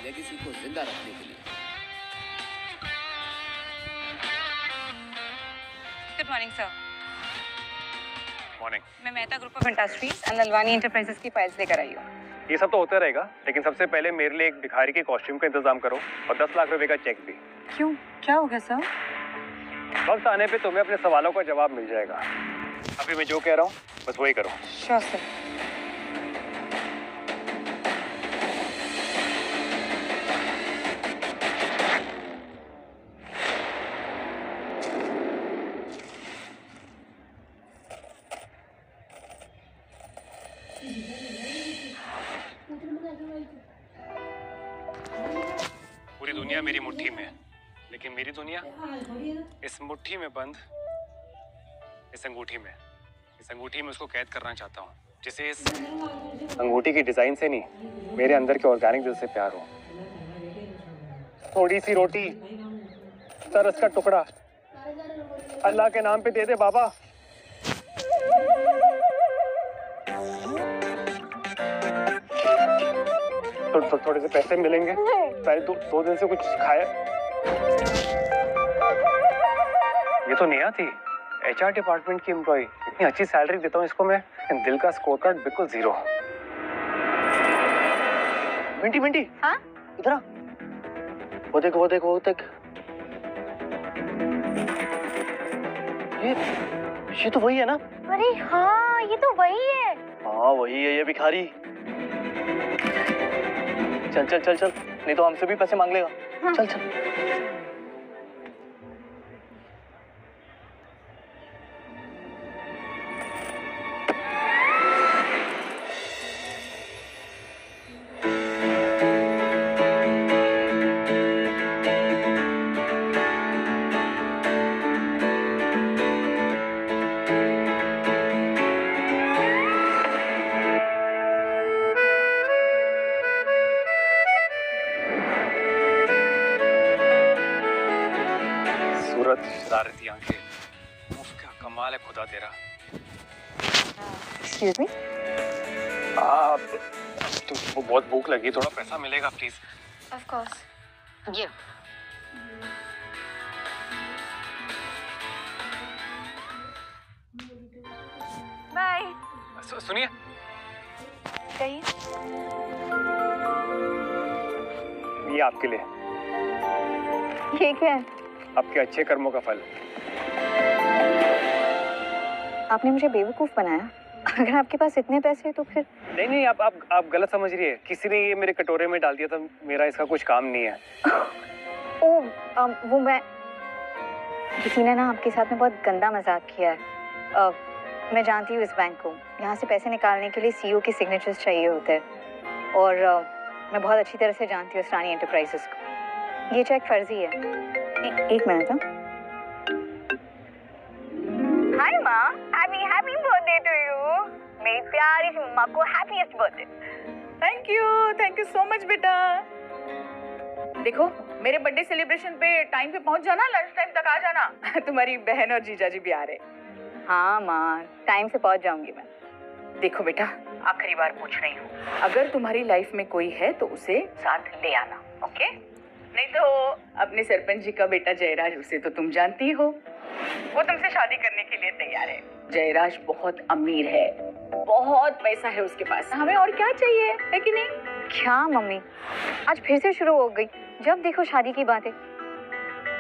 Legacy को जिंदा रखने के लिए। Good morning sir. मॉर्निंग। मैं Mehta group of industries and Lalwani enterprises की फाइल्स लेकर आई हूँ। ये सब तो होता रहेगा, लेकिन सबसे पहले मेरे लिए एक भिखारी के कॉस्ट्यूम का इंतजाम करो और 10 लाख रुपए का चेक भी। क्यों, क्या हो गया सर? वक्त आने पे तुम्हें अपने सवालों का जवाब मिल जाएगा। अभी मैं जो कह रहा हूँ बस वही करो। Sure sir. पूरी दुनिया मेरी मुट्ठी में है, लेकिन मेरी दुनिया इस मुट्ठी में बंद, इस अंगूठी में। इस अंगूठी में उसको कैद करना चाहता हूँ जिसे इस अंगूठी की डिजाइन से नहीं, मेरे अंदर के ऑर्गेनिक दिल से प्यार हो। थोड़ी सी रोटी, तरस का टुकड़ा, अल्लाह के नाम पे दे दे बाबा। तो थोड़े से पैसे मिलेंगे। पहले दो दिन से कुछ खाया। ये तो नेहा थी, HR डिपार्टमेंट की एम्प्लॉय। इतनी अच्छी सैलरी देता हूँ इसको मैं, दिल का स्कोर कार्ड बिल्कुल 0। मिंटी मिंटी, हाँ? इधर आ। वो देख वो देख वो देख। ये तो वही है ना? अरे हाँ, ये तो वही है। हाँ वही है ये भिखारी। चल चल चल चल, नहीं तो हमसे भी पैसे मांग लेगा। हाँ। चल चल। शरारती आंखें, क्या कमाल है खुदा तेरा। Excuse me. तुमको बहुत भूख लगी, थोड़ा पैसा मिलेगा प्लीज? Of course. ये बाय। सुनिए, कहिए। ये आपके लिए। ये क्या है? आपके अच्छे कर्मों का फल। आपने मुझे बेवकूफ बनाया। अगर आपके पास इतने पैसे हैं तो फिर। नहीं, आप गलत समझ रही है। किसी ने ये मेरे कटोरे में डाल दिया था, मेरा इसका कुछ काम नहीं है। वो मैं, किसी ने ना आपके साथ में बहुत गंदा मजाक किया है। मैं जानती हूँ इस बैंक को। यहाँ से पैसे निकालने के लिए CEO के सिग्नेचर्स चाहिए होते हैं, और मैं बहुत अच्छी तरह से जानती हूँ रानी एंटरप्राइजेस को। ये चेक फर्जी है। एक मिनट। हाय माँ, हैप्पी बर्थडे टू यू। मेरी प्यारी सी मम्मा को happiest birthday. Thank you so much बेटा। देखो, मेरे बर्थडे सेलिब्रेशन पे टाइम पे पहुंच जाना, लंच टाइम तक आ जाना। तुम्हारी बहन और जीजाजी भी आ रहे। हाँ माँ, टाइम से पहुँच जाऊंगी मैं। देखो बेटा, आखिरी बार पूछ रही हूँ, अगर तुम्हारी लाइफ में कोई है तो उसे साथ ले आना, ओके? नहीं तो अपने सरपंच जी का बेटा जयराज, उसे तो तुम जानती हो, वो तुमसे शादी करने के लिए तैयार है। जयराज बहुत अमीर है, बहुत पैसा है उसके पास। हमें और क्या चाहिए, है कि नहीं? क्या मम्मी, आज फिर से शुरू हो गई। जब देखो शादी की बातें।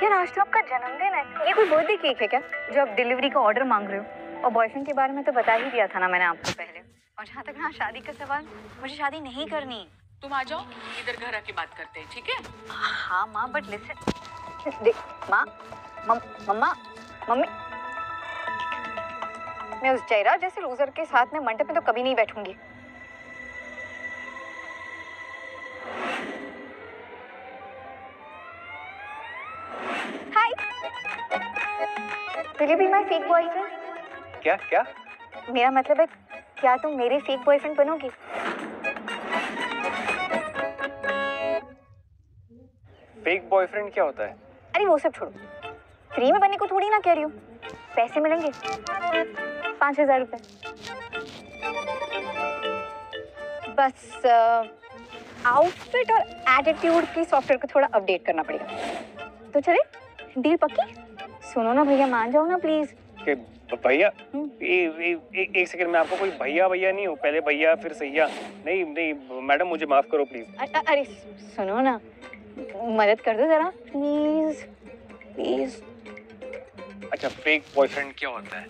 यार आज तो आपका जन्मदिन है, ये कोई बर्थडे केक है क्या जो आप डिलीवरी का ऑर्डर मांग रहे हो? और बॉयफ्रेंड के बारे में तो बता ही दिया था ना मैंने आपको पहले। और जहाँ तक ना शादी का सवाल, मुझे शादी नहीं करनी। तुम आ जाओ, इधर घर आके बात करते हैं, ठीक है? हाँ माँ, बट लिसन, देख माँ, मम्मा, मम्मी, मैं उस जयराज जैसे लूजर के साथ में मंडप में तो कभी नहीं बैठूंगी। Hi, will you be my fake boyfriend? क्या? मेरा मतलब है, क्या तुम मेरे फेक बॉयफ्रेंड बनोगी? फेक बॉयफ्रेंड क्या होता है? अरे वो सब छोड़ो, फ्री में बनने को थोड़ी ना कह रही हूँ। पैसे मिलेंगे 5,000 रुपए। बस आउटफिट और एटीट्यूड की सॉफ्टवेयर को थोड़ा अपडेट करना पड़ेगा। तो चले, डील पक्की? सुनो ना भैया, मान जाओ ना प्लीज। भैया एक सेकंड, मैं आपको कोई भैया भैया नहीं हूँ, पहले भैया फिर सैया। नहीं नहीं मैडम, मुझे माफ करो प्लीज। अरे सुनो ना, मदद कर दो जरा प्लीज प्लीज। अच्छा, फेक बॉयफ्रेंड क्या होता है?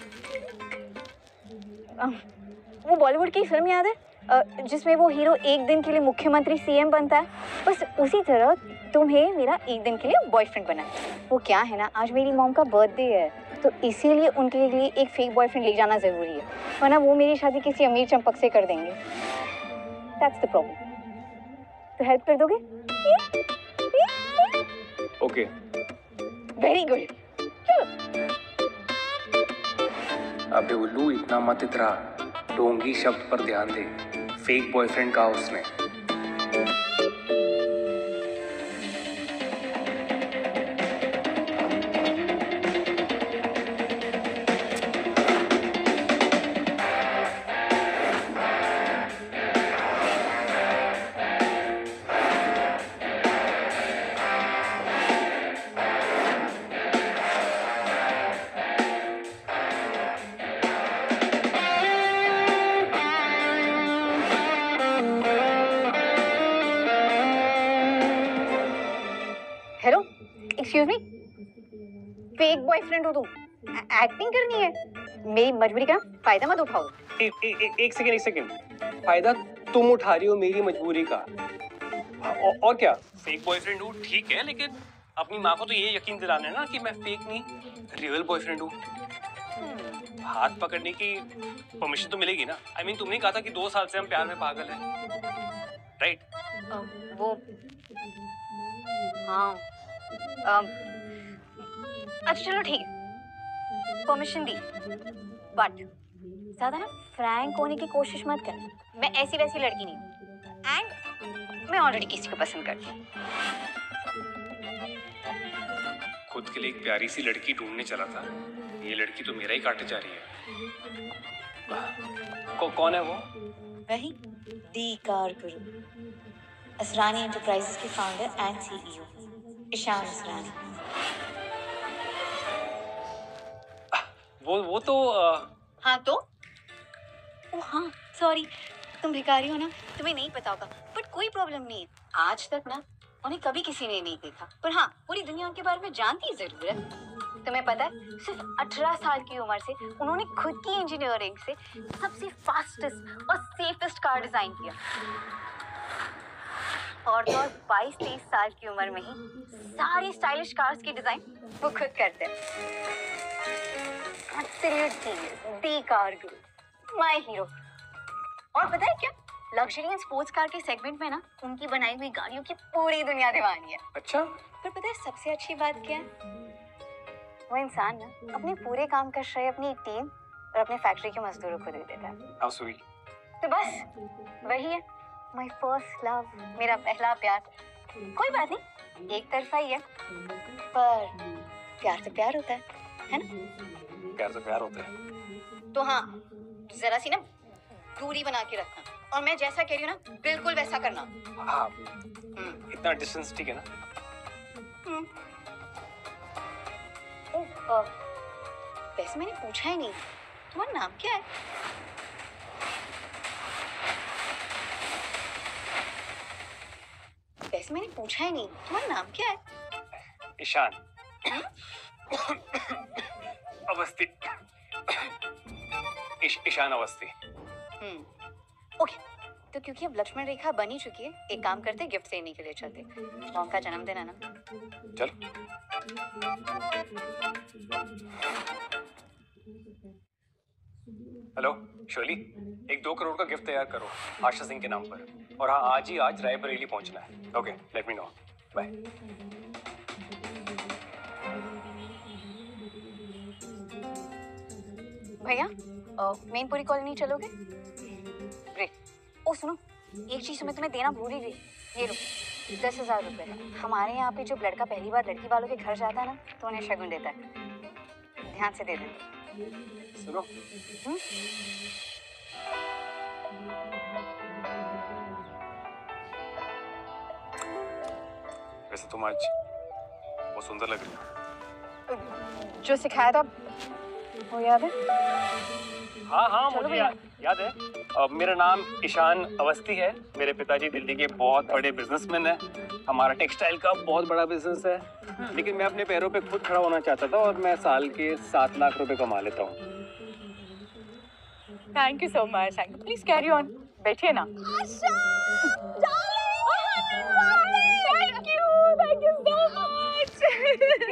वो बॉलीवुड की फिल्म याद है जिसमें वो हीरो एक दिन के लिए मुख्यमंत्री सीएम बनता है? बस उसी तरह तुम्हें मेरा एक दिन के लिए बॉयफ्रेंड बना है। वो क्या है ना, आज मेरी मॉम का बर्थडे है, तो इसीलिए उनके लिए एक फेक बॉयफ्रेंड ले जाना जरूरी है, वरना वो मेरी शादी किसी अमीर चंपक से कर देंगे। That's the problem. तो हेल्प कर दोगे? Okay, very good. अबे उल्लू, इतना मत इतरा, डोंगी शब्द पर ध्यान दे। फेक बॉयफ्रेंड कहा उसने। Hello, excuse me, fake boyfriend हो तुम? एक्टिंग करनी है? मेरी मजबूरी का फायदा मत उठाओ। एक सेकंड, फायदा तुम उठा रही हो मेरी मजबूरी का। और क्या, फेक बॉयफ्रेंड हूँ ठीक है, लेकिन अपनी माँ को तो ये यकीन दिलाना है ना कि मैं फेक नहीं रियल बॉयफ्रेंड हूँ। हाथ पकड़ने की परमिशन तो मिलेगी ना? I mean, तुमने कहा था कि 2 साल से हम प्यार में पागल हैं, राइट? वो हाँ, अच्छा चलो ठीक है, परमिशन दी, बट ज्यादा ना फ्रैंक होने की कोशिश मत कर। मैं ऐसी वैसी लड़की नहीं हूँ, एंड मैं ऑलरेडी किसी को पसंद करती हूँ। खुद के लिए एक प्यारी सी लड़की ढूंढने चला था, ये लड़की तो मेरा ही काटे जा रही है। कौन है वो? वही दी कार गुरु, असरानी एंटरप्राइजेस के founder and CEO Ishan Asrani. वो तो हाँ तो? ओ हाँ, सॉरी, तुम भिखारी हो ना, तुम्हें नहीं पता होगा, बट कोई प्रॉब्लम नहीं है। आज तक ना उन्हें कभी किसी ने नहीं देखा, पर हाँ पूरी दुनिया उनके बारे में जानती जरूर है। तुम्हें पता है, सिर्फ 18 साल की उम्र से उन्होंने खुद की इंजीनियरिंग से सबसे फास्टेस्ट और सेफेस्ट कार डिजाइन किया, और तो और 22-23 साल की उम्र में ही सारी स्टाइलिश कार्स की डिजाइन वो खुद करते हैं। Absolute genius, दी कार गुरु, माय हीरो। और पता है क्या, लग्जरी एंड स्पोर्ट्स कार के सेगमेंट में ना उनकी बनाई हुई गाड़ियों की पूरी दुनिया दीवानी है। अच्छा, पर पता है सबसे अच्छी बात क्या है? वो इंसान ना अपने पूरे काम का श्रेय अपनी टीम और अपने फैक्ट्री के मजदूरों को दे देता है। How sweet. तो बस वही है, माय फर्स्ट लव, मेरा पहला प्यार। कोई बात नहीं, एक तरफा ही है, पर प्यार तो प्यार होता है ना? प्यार तो प्यार होता है। तो हाँ, जरा सी ना दूरी बना के रखना, और मैं जैसा कह रही हूँ ना बिल्कुल वैसा करना। हाँ, इतना डिस्टेंस ठीक है ना? वैसे मैंने पूछा ही नहीं, तुम्हारा नाम क्या है? वैसे मैंने पूछा ही नहीं, तुम्हारा नाम क्या है? ईशान अवस्थी। ईशान अवस्थी। ओके, तो क्योंकि अब लक्ष्मण रेखा बन ही चुकी है, एक काम करते, गिफ्ट देने के लिए चलते। मॉम का जन्मदिन है ना? चल। हेलो शोली, एक 2 करोड़ का गिफ्ट तैयार करो आशा सिंह के नाम पर, और हाँ आज ही आज रायबरेली पहुंचना है। Okay, let me know, bye. भैया, मेनपुरी कॉलोनी चलोगे? ग्रेट। ओ सुनो, एक चीज मैं तुम्हें देना भूल ही गई, ये लो 10,000 रुपए। हमारे यहाँ पे जो लड़का पहली बार लड़की वालों के घर जाता है ना, तो उन्हें शगुन देता है, ध्यान से दे देना। सुनो, वैसे तुम आज बहुत सुंदर लग रही हो। जो सिखाया था वो याद है? हाँ मुझे याद है। मेरा नाम ईशान अवस्थी है। मेरे पिताजी दिल्ली के बहुत बड़े बिजनेसमैन हैं। हमारा टेक्सटाइल का बहुत बड़ा बिजनेस है, लेकिन मैं अपने पैरों पे खुद खड़ा होना चाहता था और मैं साल के 7 लाख रुपए कमा लेता हूँ। Thank you so much. Thank you. Please carry on. बैठिए ना।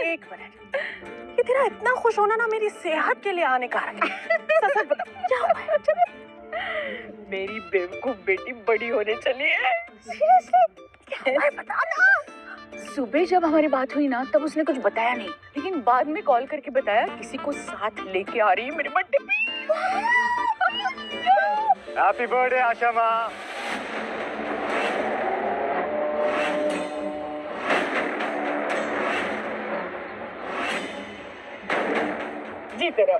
एक मिनट, ये तेरा इतना खुश होना ना मेरी सेहत के लिए हानिकारक है। सच बता, क्या हुआ है? मेरी बेवकूफ बेटी बड़ी होने चली है। सीरियसली? क्या हुआ है बता ना। सुबह जब हमारी बात हुई ना तब उसने कुछ बताया नहीं, लेकिन बाद में कॉल करके बताया किसी को साथ लेके आ रही है मेरे बर्थडे पे। हैप्पी बर्थडे आशा माँ। जीते रहो।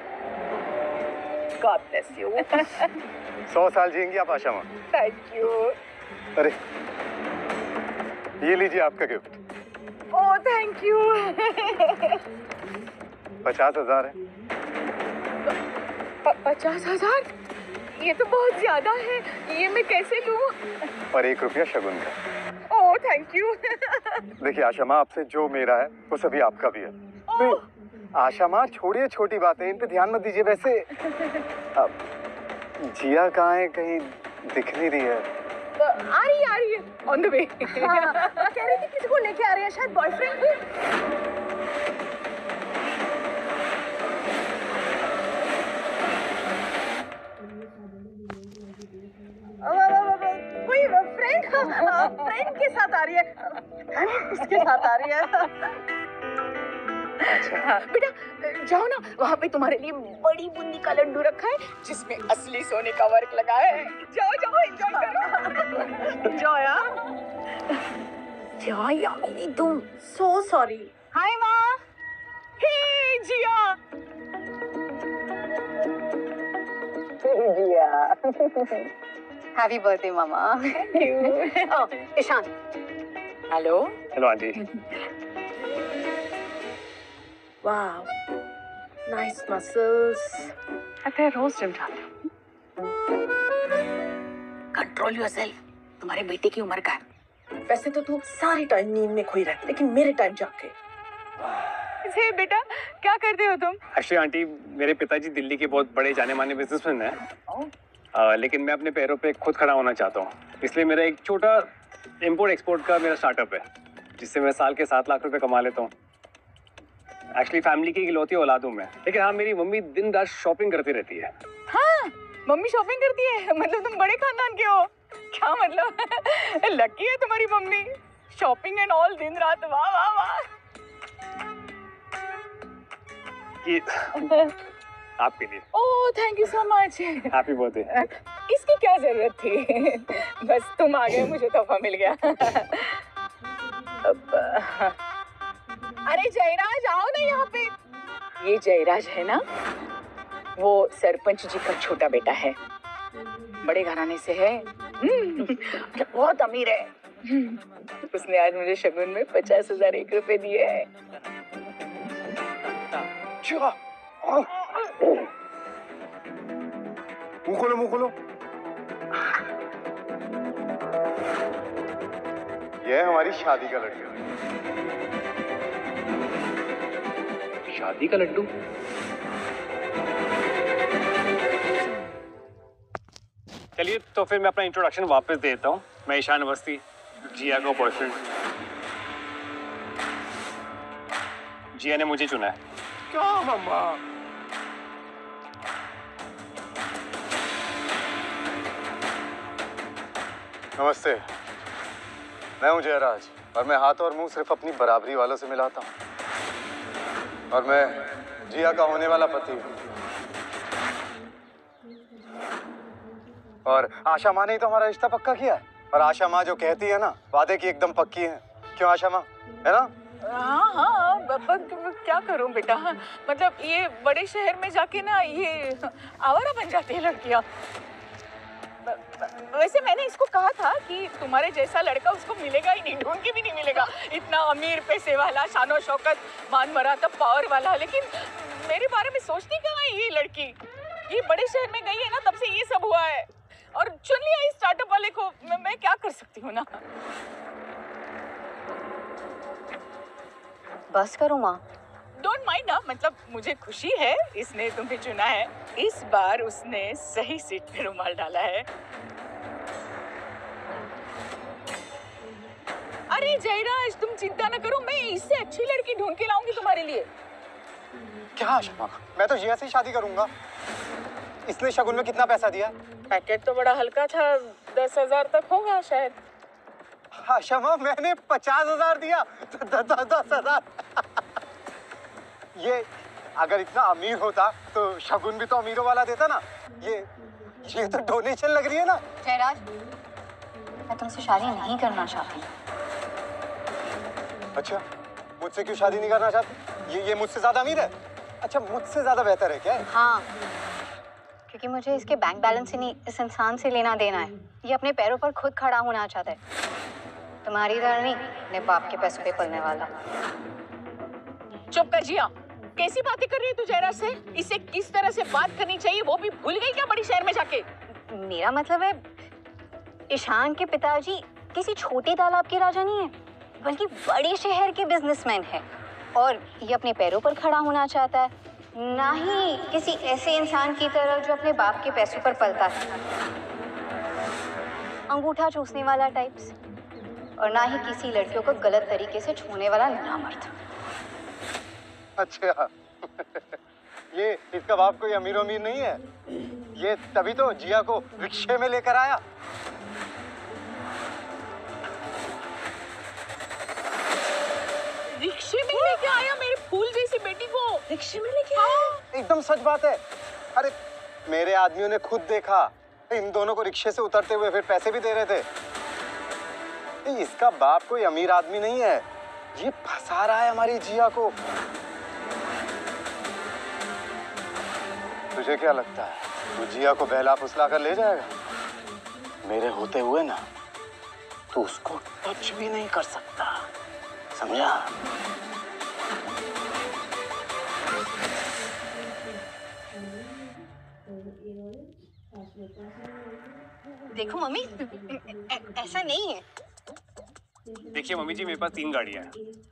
God bless you. 100 साल जिएंगी आप आशा माँ। Thank you. अरे ये लीजिए आपका गिफ्ट। Oh, thank you. 50,000 है। 50,000? ये तो बहुत ज्यादा है, ये मैं कैसे लूं? और 1 रुपया शगुन का। Oh, thank you. देखिए आशा माँ, आपसे जो मेरा है वो सभी आपका भी है। Oh. आशा माँ छोड़िए छोटी बातें, इन पे ध्यान मत दीजिए। वैसे जिया कहाँ है? कहीं दिख नहीं रही है। आ रही है ऑन द वे। कह रही थी किसी को लेके आ रही है, शायद बॉयफ्रेंड। कोई फ्रेंड के साथ आ रही है। किसके साथ आ रही है? हाँ, बेटा जाओ ना, वहाँ पे तुम्हारे लिए बड़ी बूंदी का लड्डू रखा है जिसमें असली सोने का वर्क लगा है। जाओ जाओ एंजॉय करो। एंजॉय क्या यार तुम। सो सॉरी। हाय माँ। हे जिया। हैप्पी बर्थडे मामा। ईशान। हेलो। Hello aunty. वाह, नाइस मसल्स। मैं रोज जिम जाती हूँ। कंट्रोल योरसेल्फ, तुम्हारे बेटे की उम्र का है। वैसे तो तू सारी टाइम नींद में खोई रहती, लेकिन मेरे टाइम जाके। हे बेटा, क्या करते हो तुम? एक्चुअली आंटी, मेरे पिताजी दिल्ली के बहुत बड़े जाने माने बिजनेसमैन हैं, लेकिन मैं अपने पैरों पे खुद खड़ा होना चाहता हूँ। इसलिए मेरा एक छोटा इम्पोर्ट एक्सपोर्ट का मेरा स्टार्टअप है, जिससे मैं साल के 7 लाख रुपए कमा लेता हूँ। एक्चुअली फैमिली की इकलौती औलाद हूँ मैं, लेकिन हाँ मेरी मम्मी दिन रात शॉपिंग करती रहती है। हाँ, मम्मी शॉपिंग करती है? मतलब तुम बड़े खानदान के हो? क्या मतलब? लकी है तुम्हारी मम्मी, शॉपिंग एंड ऑल दिन रात। वाह वाह वाह। ये आपके लिए। Oh thank you so much. Happy birthday. इसकी क्या जरूरत थी? बस तुम आ गए, मुझे तोहफा मिल गया। अरे जयराज आओ ना यहाँ पे। ये जयराज है ना, वो सरपंच जी का छोटा बेटा है, बड़े घराने से है, बहुत अमीर है। उसने आज मुझे शगुन में 50,000 1 रुपए दिए हैं। मुंह खोलो मुंह खोलो। ये है हमारी शादी का लड्डू। शादी का लड्डू? चलिए तो फिर मैं अपना इंट्रोडक्शन वापस देता हूँ। मैं ईशान अवस्थी, जिया का बॉयफ्रेंड। जिया ने मुझे चुना है। क्या मम्मा? नमस्ते, मैं हूं जयराज और मैं हाथ और मुंह सिर्फ अपनी बराबरी वालों से मिलाता हूं। और मैं जिया का होने वाला पति हूं। और आशा माँ ने ही तो हमारा रिश्ता पक्का किया है। और आशा माँ जो कहती है ना, वादे की एकदम पक्की है। क्यों आशा माँ, है ना? हाँ हाँ, क्या करूं बेटा, मतलब ये बड़े शहर में जाके ना ये आवारा बन जाती है लड़कियां। वैसे मैंने इसको कहा था कि तुम्हारे जैसा लड़का उसको मिलेगा ही नहीं, ढूंढ के भी नहीं मिलेगा। इतना अमीर, पैसे वाला, शानो शौकत, मान मरातब, पावर वाला। लेकिन मेरे बारे में सोचती कहाँ है ये लड़की? ये बड़े शहर में गई है ना, तब से ये सब हुआ है। और चुन लिया इस स्टार्टअप वाले को। मैं क्या कर सकती हूँ ना। बस करो माँ। डोंट माइंड ना, मतलब मुझे खुशी है इसने तुम्हें चुना है। इस बार उसने सही सीट पे रुमाल डाला है। अरे जयराज, तुम चिंता न करो, मैं इससे अच्छी लड़की ढूंढ के लाऊंगी तुम्हारे लिए। क्या आशा माँ, मैं तो जिया से ही शादी करूंगा। इसने शगुन में कितना पैसा दिया? पैकेट तो बड़ा हल्का था, 10,000 तक होगा शायद। आशा माँ, मैंने 50,000 दिया। 10,000। ये अगर इतना अमीर होता तो शगुन भी तो अमीरों वाला देता ना। ये तो डोनेशन लग रही है ना। जयराज, मैं तुमसे शादी नहीं करना चाहती। अच्छा, मुझसे क्यों शादी नहीं करना चाहती? ये मुझसे ज्यादा अमीर है? अच्छा, मुझसे ज्यादा बेहतर है क्या? हाँ, क्योंकि मुझे इसके बैंक बैलेंस से नहीं, इस इंसान से लेना देना है। ये अपने पैरों पर खुद खड़ा होना चाहता है। तुम्हारी तरह नहीं, अपने बाप के पैसों पे पलने वाला। चुप कर जिया, कैसी बातें कर रही है तू जयराज से? इसे किस तरह से बात करनी चाहिए वो भी भूल गई क्या बड़ी शहर में जाके? मेरा मतलब है, ईशान के पिताजी किसी छोटे तालाब के राजा नहीं है, बल्कि बड़े शहर के बिजनेसमैन है। और ये अपने पैरों पर खड़ा होना चाहता है, ना ही किसी ऐसे इंसान की तरह जो अपने बाप के पैसों पर पलता है, अंगूठा चूसने वाला टाइप्स, और ना ही किसी लड़कियों को गलत तरीके से छूने वाला नामर्द। अच्छा ये इसका बाप कोई अमीर अमीर नहीं है? ये तभी तो जिया को रिक्शे में लेकर आया। रिक्शे में लेके आया मेरे फूल जैसी बेटी को? रिक्शे में लेके आया? एकदम सच बात है। अरे मेरे आदमियों ने खुद देखा, इन दोनों को रिक्शे से उतरते हुए, फिर पैसे भी दे रहे थे। इसका बाप कोई अमीर आदमी नहीं है, ये फंसा रहा है हमारी जिया को। तुझे क्या लगता है तू जिया को बहला फुसला कर ले जाएगा? मेरे होते हुए ना तू उसको टच भी नहीं कर सकता, समझा? देखो मम्मी, ऐसा नहीं है। देखिए मम्मी जी, मेरे पास 3 गाड़ियाँ हैं।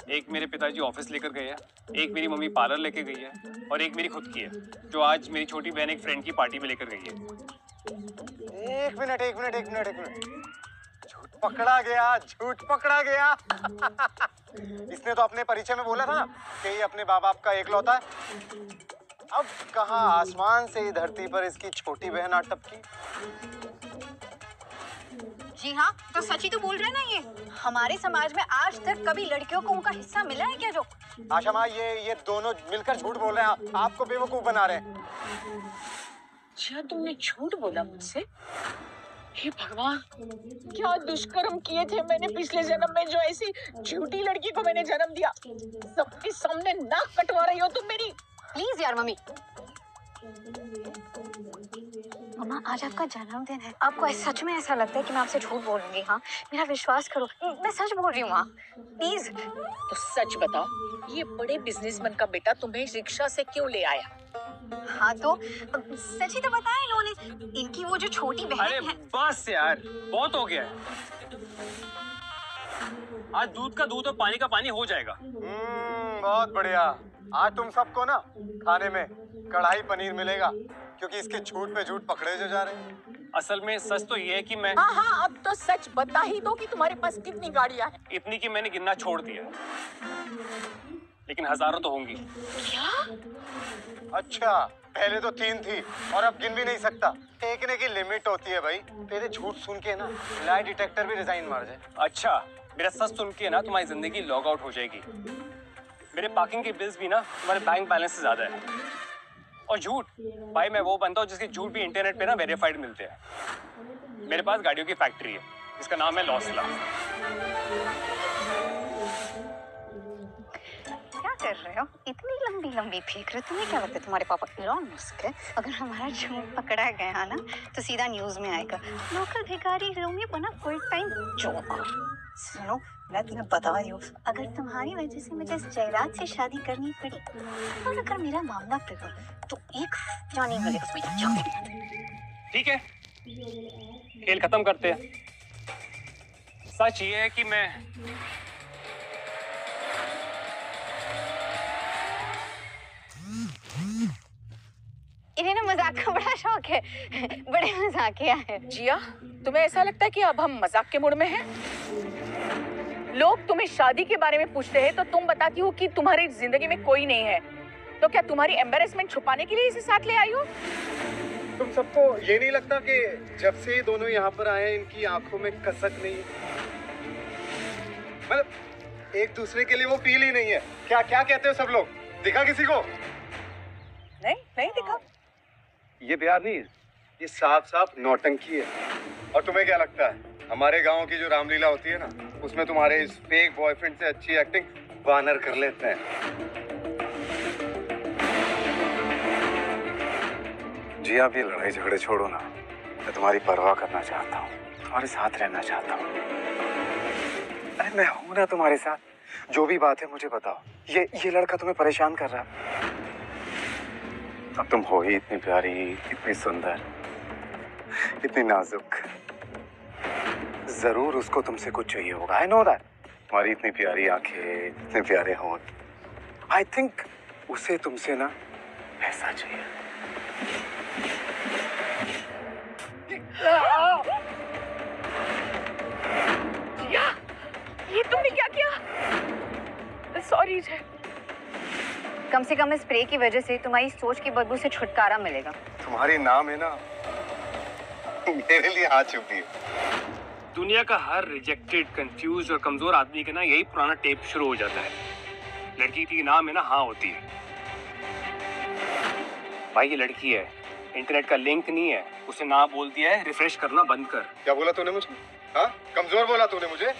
एक मेरे पिताजी ऑफिस लेकर गए हैं, एक मेरी मम्मी पार्लर लेके गई है, और एक मेरी खुद की है, जो आज मेरी छोटी बहन एक फ्रेंड की पार्टी में लेकर गई है। एक मिनट। झूठ पकड़ा गया। इसने तो अपने परिचय में बोला था ना कि ये अपने बाप का एकलौता है। अब कहाँ आसमान से ही धरती पर इसकी छोटी बहन आ टपकी। जी हाँ, तो सच ही तो बोल रहे हैं ना। ये हमारे समाज में आज तक कभी लड़कियों को उनका हिस्सा मिला है क्या? जो आशा माँ, ये दोनों मिलकर झूठ बोल रहे हैं, आपको बेवकूफ बना रहे हैं। क्या तुमने झूठ बोला मुझसे? हे भगवान, क्या दुष्कर्म किए थे मैंने पिछले जन्म में, जो ऐसी झूठी लड़की को मैंने जन्म दिया। सबके सामने नाक कटवा रही हो तुम मेरी। प्लीज यार मम्मी। मम्मा, आज आपका जन्मदिन है, आपको सच में ऐसा लगता है कि मैं आपसे झूठ बोल रही हूँ? हाँ, मेरा विश्वास करो, मैं सच बोल रही हूँ माँ, प्लीज। तो सच बताओ, ये बड़े बिजनेसमैन का बेटा तुम्हें रिक्शा से क्यों ले आया? हाँ तो सच ही तो बताया इन्होंने। इनकी वो जो छोटी बहन अरे है। बस यार, बहुत हो गया है। आज दूध का दूध और पानी का पानी हो जाएगा। बहुत बढ़िया। आज तुम सबको ना खाने में कढ़ाई पनीर मिलेगा, क्योंकि इसके झूठ पे झूठ पकड़े जो जा रहे हैं। असल में सच तो ये है कि मैं हाँ, अब तो सच बता ही दो कि तुम्हारे पास कितनी गाड़ियाँ हैं। इतनी कि मैंने गिनना छोड़ दिया, लेकिन हजारों तो होंगी। क्या? अच्छा, पहले तो 3 थी और अब गिन भी नहीं सकता। फेंकने की लिमिट होती है भाई। तेरे झूठ सुन के ना लाई डिटेक्टर भी रिजाइन मार जाए। अच्छा, मेरा सच सुन के ना तुम्हारी जिंदगी लॉग आउट हो जाएगी। मेरे पार्किंग के बिल्स भी ना तुम्हारे बैंक बैलेंस से ज्यादा है। और झूठ भाई, मैं वो बनता हूँ जिसके झूठ भी इंटरनेट पे ना वेरीफाइड मिलते हैं। मेरे पास गाड़ियों की फैक्ट्री है, जिसका नाम है लॉसला। क्या कर रहे रहे हो? इतनी लंबी लंबी फेंक रहे हो। तुम्हें क्या लगता है तुम्हारे पापा इलॉन मस्क है? अगर हमारा झूम पकड़ा गया ना तो सीधा न्यूज़ में आएगा, लोकल भिखारी रोमी बना फुल टाइम जोकर। सुनो, मैं तुम्हें बता रही हूँ, अगर तुम्हारी वजह से मुझे जयराज से शादी करनी पड़ी और अगर मेरा मामला बिगड़ा तो एक जाने वाले को ठीक है, खेल खत्म करते हैं। सच ये है कि मैं इन्हें ना मजाक का बड़ा शौक है, बड़े मजाकिया है। जिया, तुम्हें ऐसा लगता है कि अब हम मजाक के मूड में हैं? लोग तुम्हें शादी के बारे में पूछते हैं तो तुम बताती हो कि तुम्हारी जिंदगी में कोई नहीं है। तो क्या तुम्हारी एम्बैरेसमेंट छुपाने के लिए इसे साथ ले आई हो? तुम सबको ये नहीं लगता कि जब से ये दोनों यहाँ पर आए हैं इनकी आंखों में कसक नहीं है? मतलब एक दूसरे के लिए वो फील ही नहीं है। क्या क्या कहते हो सब लोग? दिखा किसी को? नहीं दिखा। ये प्यार नहीं है, ये साफ साफ नौटंकी है। और तुम्हें क्या लगता है हमारे गांव की जो रामलीला होती है ना, उसमें तुम्हारे इस फेक बॉयफ्रेंड से अच्छी एक्टिंग वानर कर लेते हैं। जी आप ये लड़ाई झगड़े छोड़ो ना, मैं तुम्हारी परवाह करना चाहता हूँ, तुम्हारे साथ रहना चाहता हूँ। अरे मैं हूं ना तुम्हारे साथ, जो भी बात है मुझे बताओ। ये लड़का तुम्हें परेशान कर रहा है। अब तुम हो ही इतनी प्यारी, इतनी सुंदर, इतनी नाजुक, जरूर उसको तुमसे कुछ चाहिए होगा। I know that. तुम्हारी इतनी प्यारी आंखें, इतने प्यारे होंठ, आई थिंक उसे तुमसे ना पैसा चाहिए। ये तुमने क्या किया? सॉरी जय। कम से कम इस स्प्रे की वजह से तुम्हारी सोच की बदबू से छुटकारा मिलेगा। तुम्हारी नाम है ना मेरे लिए हाथ चुपती है। दुनिया का हर रिजेक्टेड, कंफ्यूज और कमजोर आदमी के ना यही पुराना टेप शुरू हो जाता है। लड़की की नाम है ना हाँ होती है। भाई ये लड़की है, इंटरनेट का लिंक नहीं है, उसे ना बोल दिया है रिफ्रेश करना बंद कर। क्या बोला तूने मुझे? हाँ, कमजोर बोला तूने मुझे?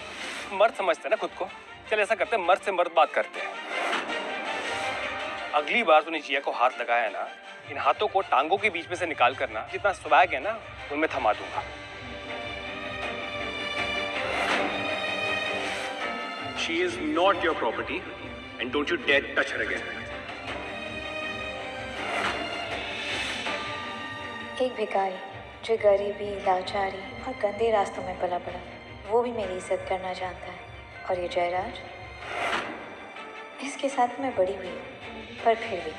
मर्द समझते हैं ना खुद को। चल ऐसा करते हैं, मर्द से मर्द बात करते हैं। अगली बार तूने जिया को हाथ लगाया ना, इन हाथों को टांगों के बीच में से निकाल करना, जितना स्वैग है ना उनमें थमा दूंगा। She is not your property and don't you dare touch her again. एक भिखारी जो गरीबी, लाचारी और गंदे रास्तों में पला पड़ा, वो भी मेरी इज्जत करना जानता है। और ये जयराज, इसके साथ मैं बड़ी हुई, पर फिर भी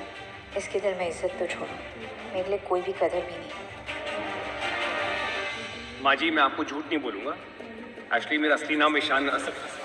इसके दिल में इज्जत तो छोड़ो, मेरे लिए कोई भी कदर भी नहीं। माँ जी, मैं आपको झूठ नहीं बोलूंगा, एक्चुअली मेरा असली नाम ईशान असद है।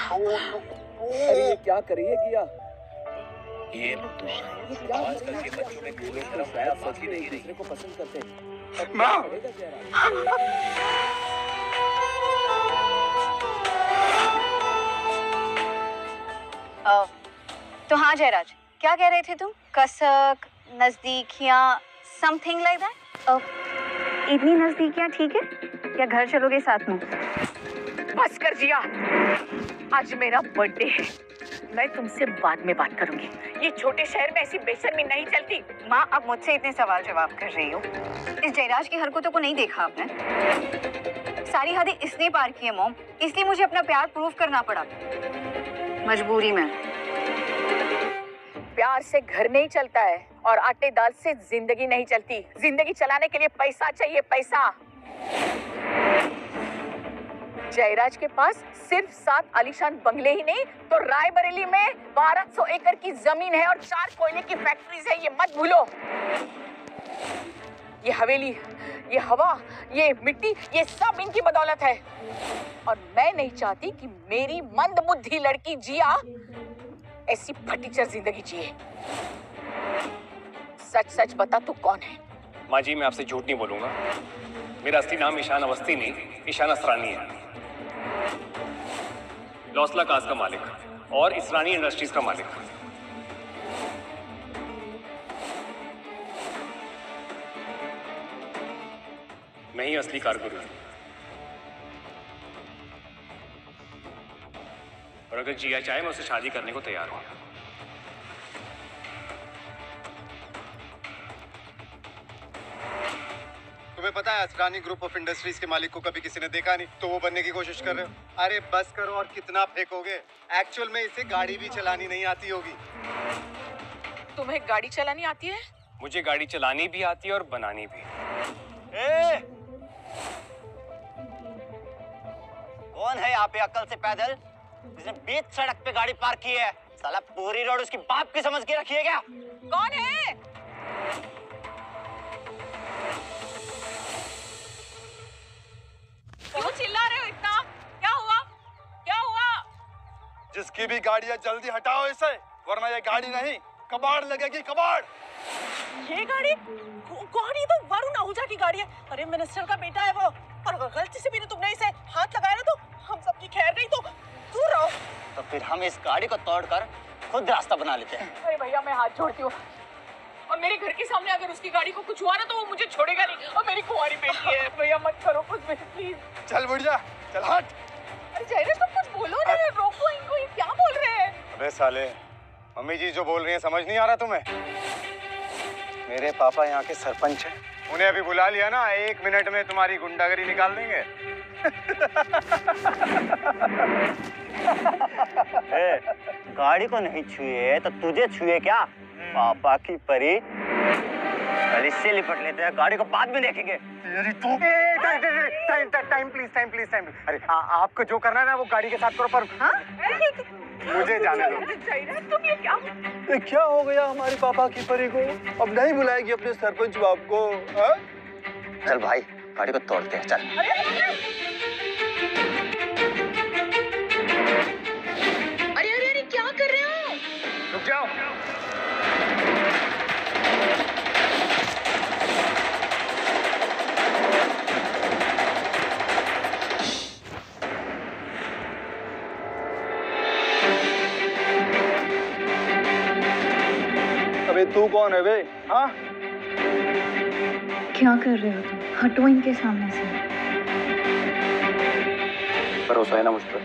अरे ये क्या कर रही है किया? ये आजकल के बच्चों में कूलर का शायद सच ही नहीं दूसरे को पसंद करते। माँ! तो हाँ जयराज, क्या कह रहे थे तुम? कसक, नजदीकियाँ, समथिंग लाइक दैट। इतनी नजदीकियाँ ठीक है, या घर चलोगे साथ में? बस कर जिया, आज मेरा बर्थडे है, मैं तुमसे बाद में बात करूंगी। ये छोटे शहर में ऐसी बेशर्मी नहीं चलती। माँ, अब मुझसे इतने सवाल जवाब कर रही हो, इस जयराज की हरकतों को नहीं देखा आपने? सारी हदें इसने पार की है मॉम, इसलिए मुझे अपना प्यार प्रूव करना पड़ा, मजबूरी में। प्यार से घर नहीं चलता है और आटे दाल से जिंदगी नहीं चलती। जिंदगी चलाने के लिए पैसा चाहिए, पैसा। जयराज के पास सिर्फ 7 आलीशान बंगले ही नहीं तो रायबरेली में 1200 एकड़ की जमीन है और 4 कोयले की फैक्ट्रीज है, ये मत भूलो। ये हवेली, ये हवा, ये मिट्टी, ये सब इनकी बदौलत है। और मैं नहीं चाहती कि मेरी मंदबुद्धि लड़की जिया ऐसी फटीचर जिंदगी जिए। सच सच बता, तू कौन है? माँ जी, मैं आपसे झूठ नहीं बोलूंगा। मेरा असली नाम ईशान अवस्थी नहीं, ईशान असरानी है। लौसला काज का मालिक और इसरानी इंडस्ट्रीज का मालिक। मैं ही असली कारकुन हूं। और अगर जिया चाहे मैं उससे शादी करने को तैयार हूं। तुम्हें पता है असरानी ग्रुप ऑफ इंडस्ट्रीज के मालिक को कभी किसी ने देखा नहीं, तो वो बनने की कोशिश कर रहे हो? अरे बस करो, और कितना फेंकोगे? एक्चुअल में इसे गाड़ी भी चलानी नहीं आती होगी। तुम्हें गाड़ी चलानी आती है? मुझे गाड़ी चलानी भी आती है और बनानी भी। कौन है यहाँ पे अक्ल से पैदल जिसने बीच सड़क पे गाड़ी पार्क की है? साला पूरी रोड उसकी बाप की समझ के रखी है क्या? कौन है? क्यों चिल्ला रहे हो इतना? क्या हुआ? क्या हुआ? जिसकी भी गाड़ी है जल्दी हटाओ इसे, वरना ये गाड़ी नहीं कबाड़ लगेगी, कबाड़। ये गाड़ी गाड़ी तो वरुण आहूजा की गाड़ी है। अरे मिनिस्टर का बेटा है वो, और अगर गलती से भी तुमने इसे हाथ लगाया ना तो हम सबकी खैर नहीं। तो दूर रहो। तो फिर हम इस गाड़ी को तोड़कर खुद रास्ता बना लेते हैं। अरे भैया, मैं हाथ जोड़ती हूँ। और मेरे घर के सामने अगर उसकी गाड़ी को कुछ हुआ ना तो वो मुझे छोड़ेगा नहीं। और मेरी कुंवारी बेटी है, भैया मत करो कुछ भी प्लीज। चल बुढ़िया, चल हट। अरे जयराज, तुम कुछ बोलो ना, रोको इनको, ये क्या बोल रहे हैं? अबे साले, मम्मी जी जो बोल रही हैं समझ नहीं आ रहा तुम्हें? मेरे पापा यहाँ के सरपंच हैं, उन्हें अभी बुला लिया ना, 1 मिनट में तुम्हारी गुंडागरी निकाल देंगे। गाड़ी को नहीं छुए तो तुझे छुए क्या? पापा की परी। और इससे लिपट लेते हैं, गाड़ी को बाद में देखेंगे। Time please. अरे आपको जो करना है ना वो गाड़ी के साथ करो, पर मुझे जाने दो। जयराज, तुम ये क्या हो गया हमारे पापा की परी को? अब नहीं बुलाएगी अपने सरपंच बाप को? चल भाई, गाड़ी को तोड़ते हैं, चल। अरे क्या कर रहे हो? रुक जाओ। अबे तू कौन है बे? हाँ, क्या कर रहे हो तुम? हटो इनके सामने से। भरोसा है ना मुझ पर?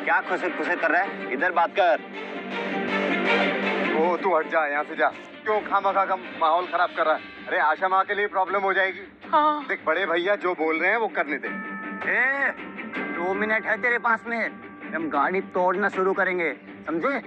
क्या खुसर खुसर कर रहा है? इधर बात कर। ओ तू हट जा, यहाँ से जा। क्यों खामखा का माहौल खराब कर रहा है? अरे आशा माँ के लिए प्रॉब्लम हो जाएगी। हाँ। देख, बड़े भैया जो बोल रहे हैं वो करने दे। 2 मिनट है तेरे पास में, हम गाड़ी तोड़ना शुरू करेंगे, समझे?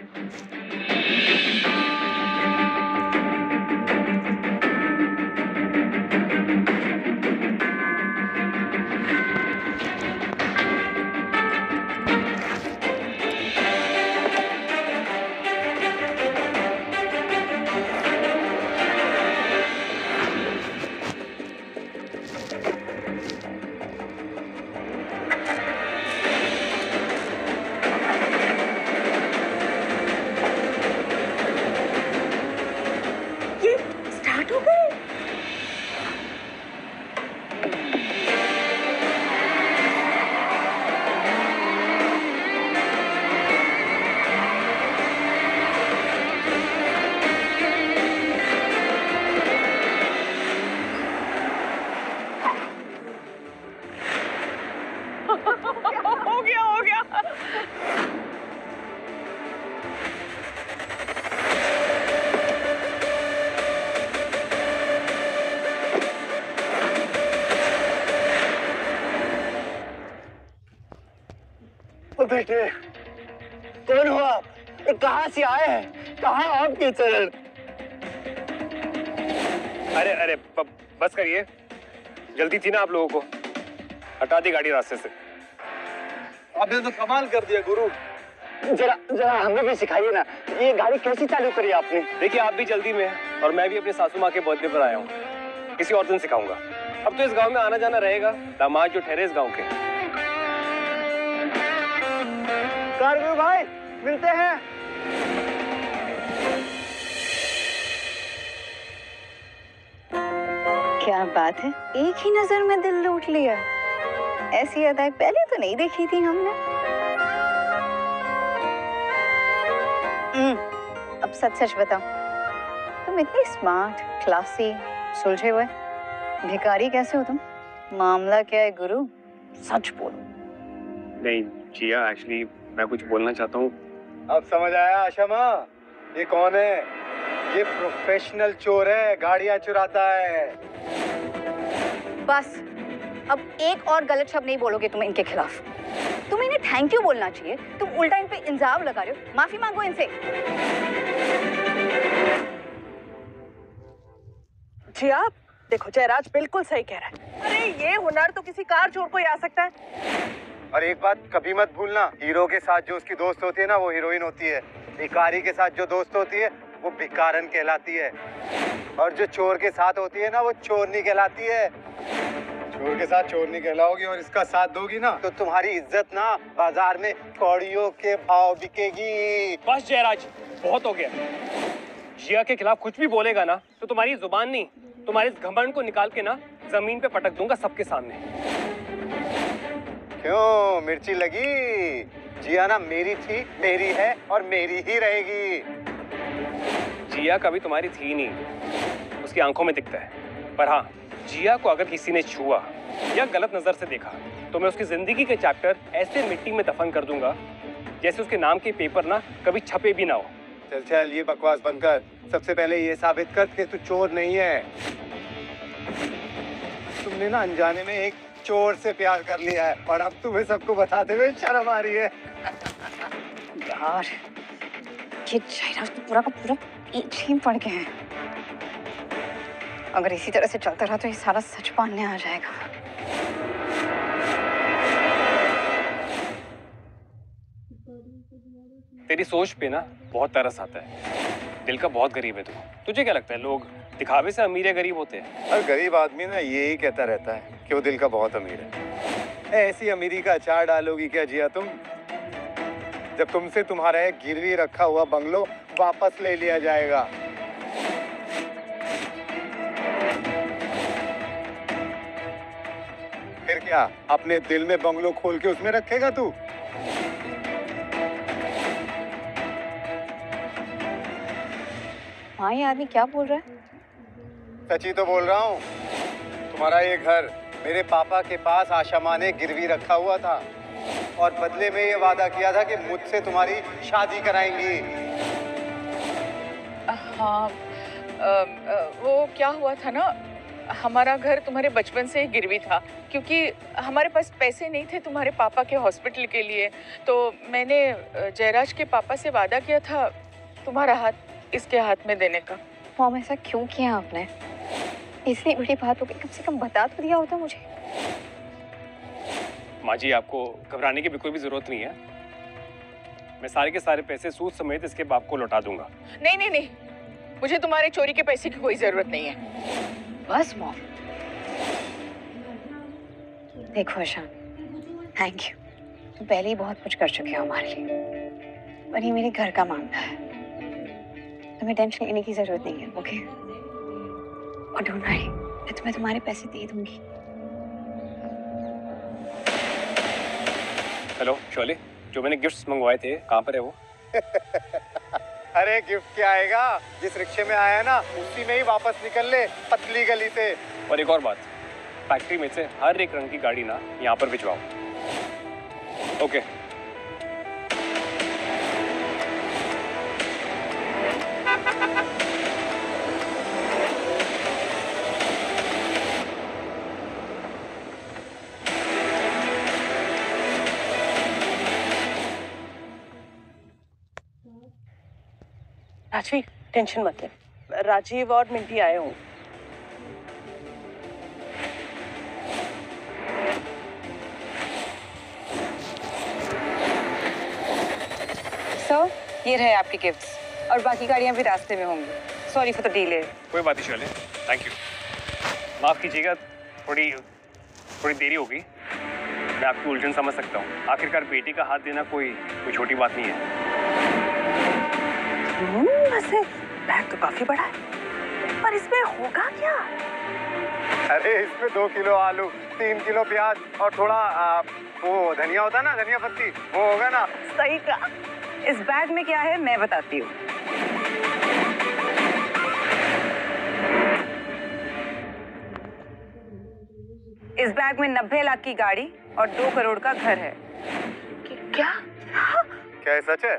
हो गया। बेटे, कौन हो आप? कहाँ से आए हैं? कहाँ आपके चरण? अरे बस करिए। जल्दी थी ना आप लोगों को, हटा दी गाड़ी रास्ते से। आपने तो कमाल कर दिया गुरु। जरा जरा हमें भी सिखाइए ना, ये गाड़ी कैसी चालू करी आपने? देखिए आप भी जल्दी में हैं और मैं भी अपने सासू माँ के बर्थडे पर आया हूँ, किसी और दिन सिखाऊंगा। अब तो इस गांव में आना जाना रहेगा, दामाद जो ठहरे इस गांव के। कारगिल भाई मिलते हैं। क्या बात है, एक ही नजर में दिल लूट लिया। ऐसी अदाएं पहले तो नहीं देखी थी हमने। अब सच सच बताओ, तुम इतनी स्मार्ट, क्लासी, सुलझे हुए भिखारी कैसे हो तुम? मामला क्या है गुरु, सच बोलो। नहीं जिया, एक्चुअली मैं कुछ बोलना चाहता हूँ। अब समझ आया आशा माँ, ये कौन है? ये प्रोफेशनल चोर है, गाड़ियाँ चुराता है। बस अब एक और गलत शब्द नहीं बोलोगे तुम इनके खिलाफ। तुम इन्हें थैंक यू बोलना चाहिए, तुम उल्टा इन पे इल्जाम लगा रहे हो। माफी मांगो इनसे। जी आप देखो, जयराज बिल्कुल सही कह रहा है। अरे ये हुनर तो किसी कार चोर को ही आ सकता है। और एक बात कभी मत भूलना, हीरो के साथ जो उसकी दोस्त होती है ना, वो हीरोइन होती है। भिखारी के साथ जो दोस्त होती है वो भिकारन कहलाती है, और जो चोर के साथ होती है ना, वो चोरनी कहलाती है। चोर के साथ चोरनी कहलाओगी और इसका साथ दोगी ना, तो तुम्हारी इज्जत ना बाजार में कौड़ियों के भाव बिकेगी। बस जयराज, बहुत हो गया। जिया के खिलाफ कुछ भी बोलेगा ना तो तुम्हारी जुबान नहीं, तुम्हारे इस घमंड को निकाल के ना जमीन पे पटक दूंगा सबके सामने। क्यों मिर्ची लगी? जिया ना मेरी थी, मेरी है और मेरी ही रहेगी। जिया कभी तुम्हारी थी नहीं, उसकी आंखों में दिखता है। पर हाँ, जिया को अगर किसी ने छुआ या गलत नजर से देखा तो मैं उसकी जिंदगी के चैप्टर ऐसे मिट्टी में दफन कर दूंगा जैसे उसके नाम के पेपर ना कभी छपे भी ना हो। चल चल, ये बकवास बंद कर। सबसे पहले ये साबित कर कि तू चोर नहीं है। तुमने ना अनजाने में एक चोर से प्यार कर लिया है और अब तुम्हें सबको बताते हुए शर्म आ रही है। यार ये जयराज तो पूरा का पूरा पीछे ही पड़ गए हैं। अगर इसी तरह से चलता रहा तो ये सारा सच मानने आ जाएगा। तेरी सोच पे ना बहुत तरस आता है। दिल का बहुत गरीब है तू। तुझे क्या लगता है लोग दिखावे से अमीर या गरीब होते हैं? और गरीब आदमी ना यही कहता रहता है कि वो दिल का बहुत अमीर है। ऐसी अमीरी का अचार डालोगी क्या जिया तुम, जब तुमसे तुम्हारा एक गिरवी रखा हुआ बंगलो वापस ले लिया जाएगा? फिर क्या अपने दिल में बंगलो खोल के उसमें रखेगा तू? हाँ, ये आदमी क्या बोल रहा है? सच ही तो बोल रहा हूँ। तुम्हारा ये घर मेरे पापा के पास आशा माँ ने गिरवी रखा हुआ था और बदले में ये वादा किया था कि मुझसे तुम्हारी शादी कराएंगी। हाँ, वो क्या हुआ था ना, हमारा घर तुम्हारे बचपन से ही गिरवी था क्योंकि हमारे पास पैसे नहीं थे तुम्हारे पापा के हॉस्पिटल के लिए। तो मैंने जयराज के पापा से वादा किया था तुम्हारा हाथ इसके हाथ में देने का। मॉम, ऐसा क्यों किया आपने? इतनी बड़ी बात हो गई, कम से कम बता तो दिया होता मुझे। माँ जी, आपको घबराने की बिल्कुल भी जरूरत नहीं है। मैं सारे के सारे पैसे सूद समेत इसके बाप को लौटा दूंगा। नहीं नहीं नहीं, मुझे तुम्हारे चोरी के पैसे की कोई जरूरत नहीं है। बस मॉम। देखो आशा, थैंक यू। तुम पहले ही बहुत कुछ कर चुके हो हमारे लिए, पर ये मेरे घर का मामला है, तुम्हें टेंशन लेने की जरूरत नहीं है, ओके? और डोंट वरी, मैं तुम्हें तुम्हारे पैसे दे दूंगी। हेलो शोले, जो मैंने गिफ्ट्स मंगवाए थे कहाँ पर है वो? अरे गिफ्ट क्या आएगा, जिस रिक्शे में आया ना उसी में ही वापस निकल ले, पतली गली से। और एक और बात, फैक्ट्री में से हर एक रंग की गाड़ी ना यहाँ पर भिजवाओ। ओके। राजवी, टेंशन मत ले, राजीव और मिंटी आए हूँ। ये रहे आपके गिफ्ट्स और बाकी गाड़ियाँ भी रास्ते में होंगी। Sorry for the delay. कोई बात नहीं शैले, थैंक यू। माफ़ कीजिएगा, थोड़ी देरी होगी। मैं आपकी उलझन समझ सकता हूँ। आखिरकार बेटी का हाथ देना कोई छोटी बात नहीं है। वैसे बैग तो काफी बड़ा है, पर इसमें होगा क्या? अरे इसमें 2 किलो आलू, 3 किलो प्याज और थोड़ा वो धनिया होता है ना, धनिया पत्ती, वो होगा ना। सही कहा। इस बैग में क्या है मैं बताती हूँ। इस बैग में 90 लाख की गाड़ी और 2 करोड़ का घर है। क्या? क्या सच है?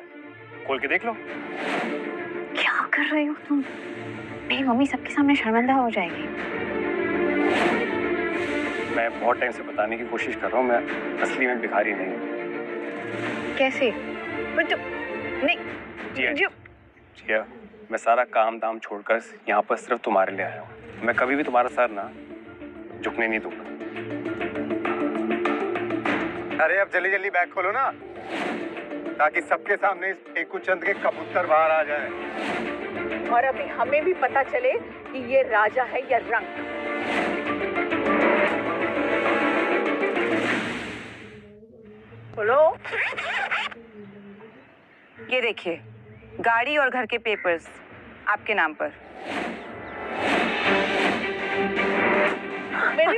खोल के देख लो। क्या कर रही हो तुम? मेरी मम्मी सबके सामने शर्मिंदा हो जाएगी। मैं बहुत टाइम से बताने की कोशिश कर रहा हूँ, मैं असली में भिखारी नहीं हूँ। कैसे? पर तुम नहीं जिया, मैं सारा काम दाम छोड़कर यहाँ पर सिर्फ तुम्हारे लिए आया हूँ। मैं कभी भी तुम्हारा सर ना झुकने नहीं दूंगा। अरे अब जल्दी जल्दी बैग खोलो ना, ताकि सबके सामने इस फेकू चंद के कबूतर बाहर आ जाए। और अभी हमें भी पता चले कि ये राजा है या रंक। बोलो। ये देखिए, गाड़ी और घर के पेपर्स आपके नाम पर। मेरे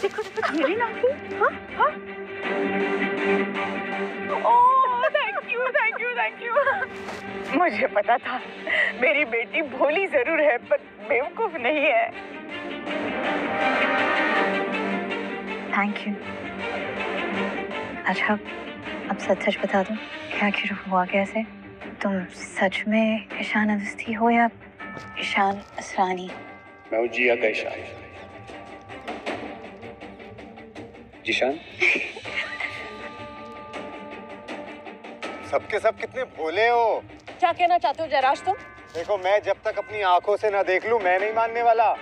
देखो मेरे नाम पे। हाँ हाँ। Oh thank you. मुझे पता था मेरी बेटी भोली जरूर है पर बेवकूफ नहीं है। Thank you. अच्छा अब सच बता दो, क्या हुआ कैसे? तुम सच में ईशान अवस्थी हो या ईशान असरानी? मैं हूँ जिया का ईशान। जीशान। सबके सब कितने भोले हो। क्या कहना चाहते हो जयराज तुम? देखो मैं जब तक अपनी आंखों से ना देख लूं मैं नहीं मानने वाला।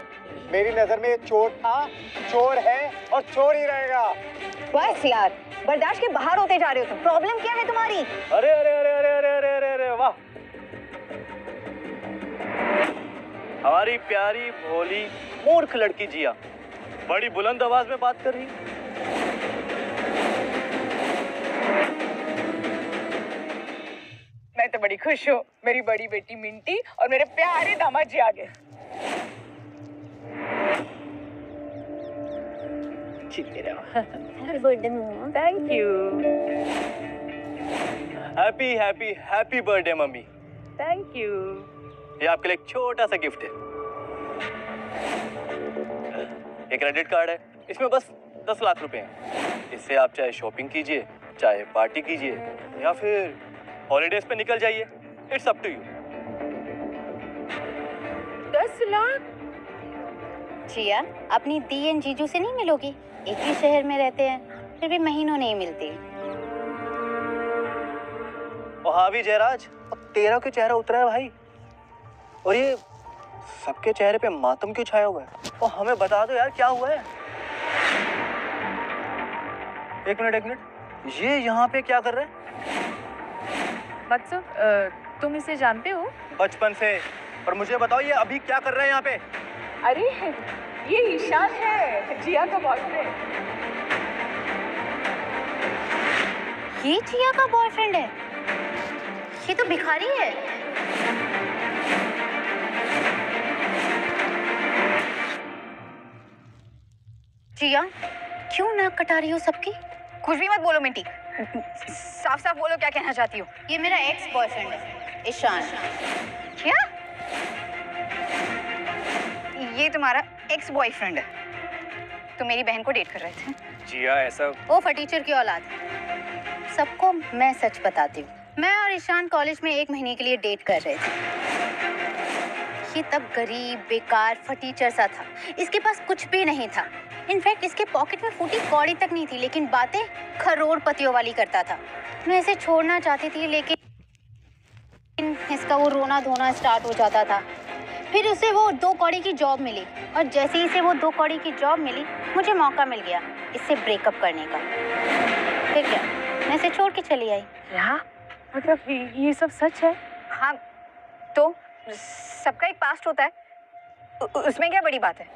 मेरी नजर में ये चोर था, चोर है और चोर ही रहेगा। बस यार, बर्दाश्त के बाहर होते जा रहे हो तुम। प्रॉब्लम क्या है तुम्हारी? अरे अरे अरे अरे अरे अरे अरे अरे वाह, हमारी प्यारी भोली मूर्ख लड़की जिया बड़ी बुलंद आवाज में बात कर रही। मैं तो बड़ी खुश हूँ, मेरी बड़ी बेटी मिंटी और मेरे प्यारे दामाद जी आ गए। Thank you. Happy happy happy birthday mummy. Thank you. ये आपके लिए एक छोटा सा गिफ्ट है। एक क्रेडिट कार्ड है, इसमें बस 10 लाख रुपए हैं। इससे आप चाहे शॉपिंग कीजिए, चाहे पार्टी कीजिए या फिर हॉलीडेज पे निकल जाइए। It's up to you. 10 lakh? Jiya, अपनी दी एंड जीजू से नहीं मिलोगी? एक ही शहर में रहते हैं, फिर भी महीनों नहीं मिलती। और हाँ भी जयराज, अब तेरा क्यों चेहरा उतरा है भाई? और ये सबके चेहरे पे मातम क्यों छाया हुआ है? और हमें बता दो यार क्या हुआ है? एक मिनट, ये यहाँ पे क्या कर रहे हैं? बच्चों, तुम इसे जानते हो? बचपन से। और मुझे बताओ ये अभी क्या कर रहे हैं यहाँ पे? अरे ये ईशान है, जिया का बॉयफ्रेंड। ये जिया का बॉयफ्रेंड है? ये तो भिखारी है। जिया, क्यों नाक कटा रही हो सबकी? कुछ भी मत बोलो मिंटी, साफ साफ बोलो क्या कहना चाहती हो। ये मेरा एक्स बॉयफ्रेंड है, ईशान। क्या? ये तुम्हारा एक्स बॉयफ्रेंड है? तुम मेरी बहन को डेट कर रहे थे? जिया ऐसा। ओ फटीचर की औलाद। सबको मैं सच बताती हूँ, मैं और ईशान कॉलेज में 1 महीने के लिए डेट कर रहे थे। ये तब गरीब, बेकार, फटीचर सा था। इसके पास कुछ भी नहीं था। इनफैक्ट इसके पॉकेट में फूटी कौड़ी तक नहीं थी, लेकिन बातें करोड़पतियों वाली करता था। मैं इसे छोड़ना चाहती थी, लेकिन इसका वो रोना धोना स्टार्ट हो जाता था। फिर उसे वो 2 कौड़ी की जॉब मिली, और जैसे ही इसे वो 2 कौड़ी की जॉब मिली, मुझे मौका मिल गया इससे ब्रेकअप करने का। फिर क्या, मैं इसे छोड़ के चली आई। मतलब ये सब सच है? हाँ, तो सबका एक पास्ट होता है, उसमें क्या बड़ी बात है?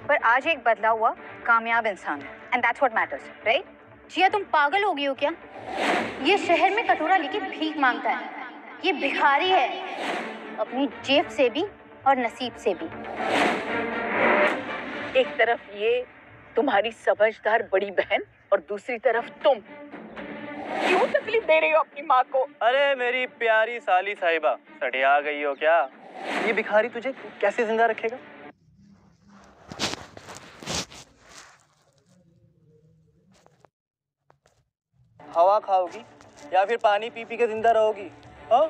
पर आज एक बदला हुआ कामयाब इंसान है, and that's what matters, right? Jiya, तुम पागल हो गई हो क्या? ये शहर में कटोरा लेके भीख मांगता है, ये भिखारी है, अपनी जेब से भी और नसीब से भी। एक तरफ ये तुम्हारी समझदार बड़ी बहन और दूसरी तरफ तुम। क्यों तकलीफ दे रही हो अपनी माँ को? अरे मेरी प्यारी साली साहिबा, सटिया गई हो क्या? ये भिखारी तुझे कैसे जिंदा रखेगा? हवा खाओगी या फिर पानी पी पी के जिंदा रहोगी? हाँ?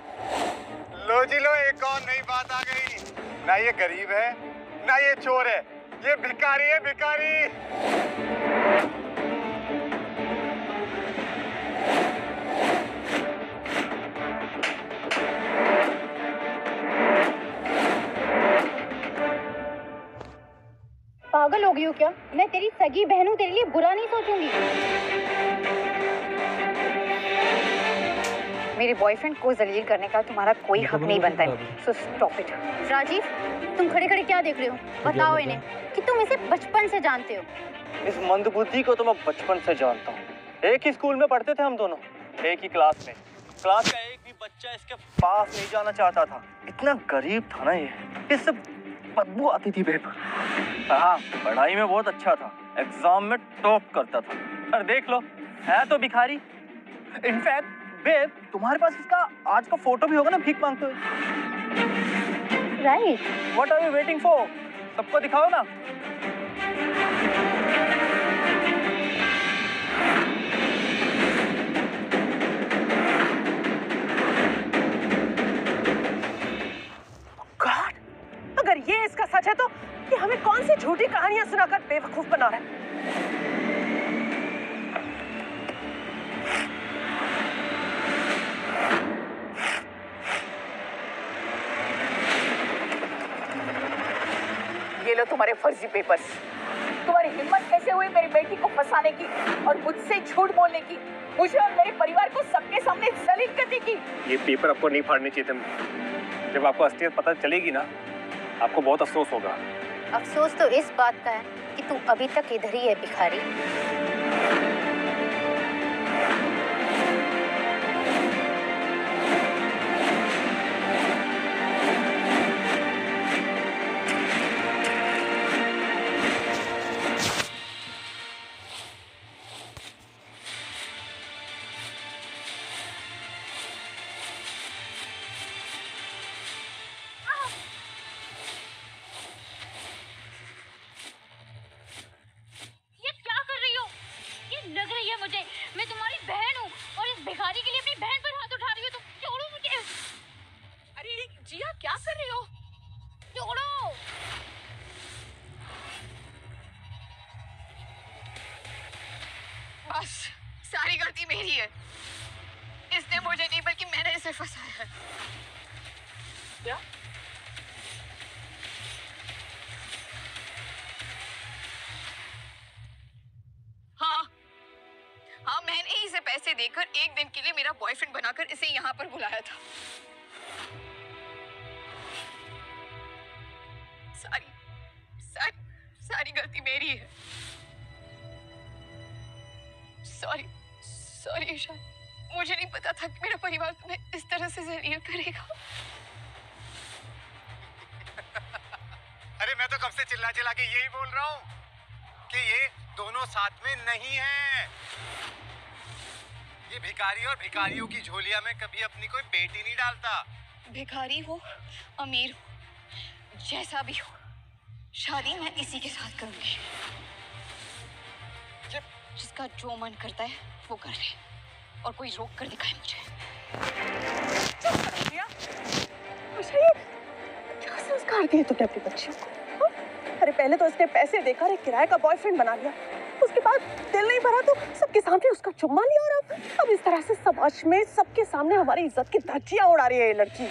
लो जी लो, एक और नई बात आ गई। ना ये गरीब है ना ये चोर है, ये भिखारी है, भिखारी। पागल हो गई हो क्या? मैं तेरी सगी बहन हूँ, तेरे लिए बुरा नहीं सोचूंगी। मेरे बॉयफ्रेंड को जलील करने का तुम्हारा कोई हक नहीं बनता है, सो स्टॉप इट। राजीव, तुम खड़े खड़े क्या देख रहे हो? बताओ इन्हें कि तुम इसे बचपन से जानते हो। इस मंदबुद्धि को तो मैं बचपन से जानता हूँ। एक ही स्कूल में पढ़ते थे हम दोनों, एक ही क्लास में। क्लास का एक भी बच्चा इसके पास नहीं जाना चाहता था। इतना गरीब था ना ये, इससे बदबू आती थी बेब। हाँ, पढ़ाई में बहुत अच्छा था, एग्जाम में टॉप करता था। और देख लो, है तो भिखारी। इनफैक्ट बेब, तुम्हारे पास इसका आज का फोटो भी होगा ना भीख मांगते हुए। Right. What are you waiting for? सबको दिखाओ ना। गॉड, अगर ये इसका सच है तो ये हमें कौन सी झूठी कहानियां सुनाकर बेवकूफ बना रहा है? ये लो तुम्हारे फर्जी पेपर्स। तुम्हारी हिम्मत कैसे हुई मेरी बेटी को फंसाने की और मुझसे झूठ बोलने की, मुझे और मेरे परिवार को सबके सामने जलील करने की? ये पेपर आपको नहीं फाड़ने चाहिए थे। जब आपको असलियत पता चलेगी ना, आपको बहुत अफसोस होगा। अफसोस तो इस बात का है कि तू अभी तक इधर ही है भिखारी। भिखारी के लिए अपनी बहन पर हाथ उठा रही हो तुम। छोड़ो मुझे। अरे जिया, क्या कर रही हो? छोड़ो। बस सारी गलती मेरी है। इसने मुझे नहीं बल्कि मैंने इसे फंसाया है। क्या? हाँ, मैंने ही इसे पैसे देकर एक दिन के लिए मेरा बॉयफ्रेंड बनाकर इसे यहाँ पर बुलाया था। सारी गलती मेरी है। सॉरी ईशा, मुझे नहीं पता था कि मेरा परिवार तुम्हें इस तरह से जलील करेगा। अरे मैं तो कब से चिल्ला चिल्ला के यही बोल रहा हूँ कि ये दोनों साथ में नहीं हैं। ये भिखारी और भिखारियों की झोलिया में कभी अपनी कोई बेटी नहीं डालता। भिखारी हो, अमीर हो, जैसा भी हो, शादी मैं इसी के साथ करूंगी। जिसका जो मन करता है वो कर ले और कोई रोक कर दिखाए मुझे। क्या संस्कार दिए तुमने अपनी बच्चियों को? अरे पहले तो इसने पैसे देकर एक किराए का बॉयफ्रेंड बना लिया, उसके बाद दिल नहीं भरा तो सबके सामने उसका चुम्मा लिया, और अब इस तरह से समाज में सबके सामने हमारी इज्जत की धज्जियां उड़ा रही है ये लड़की।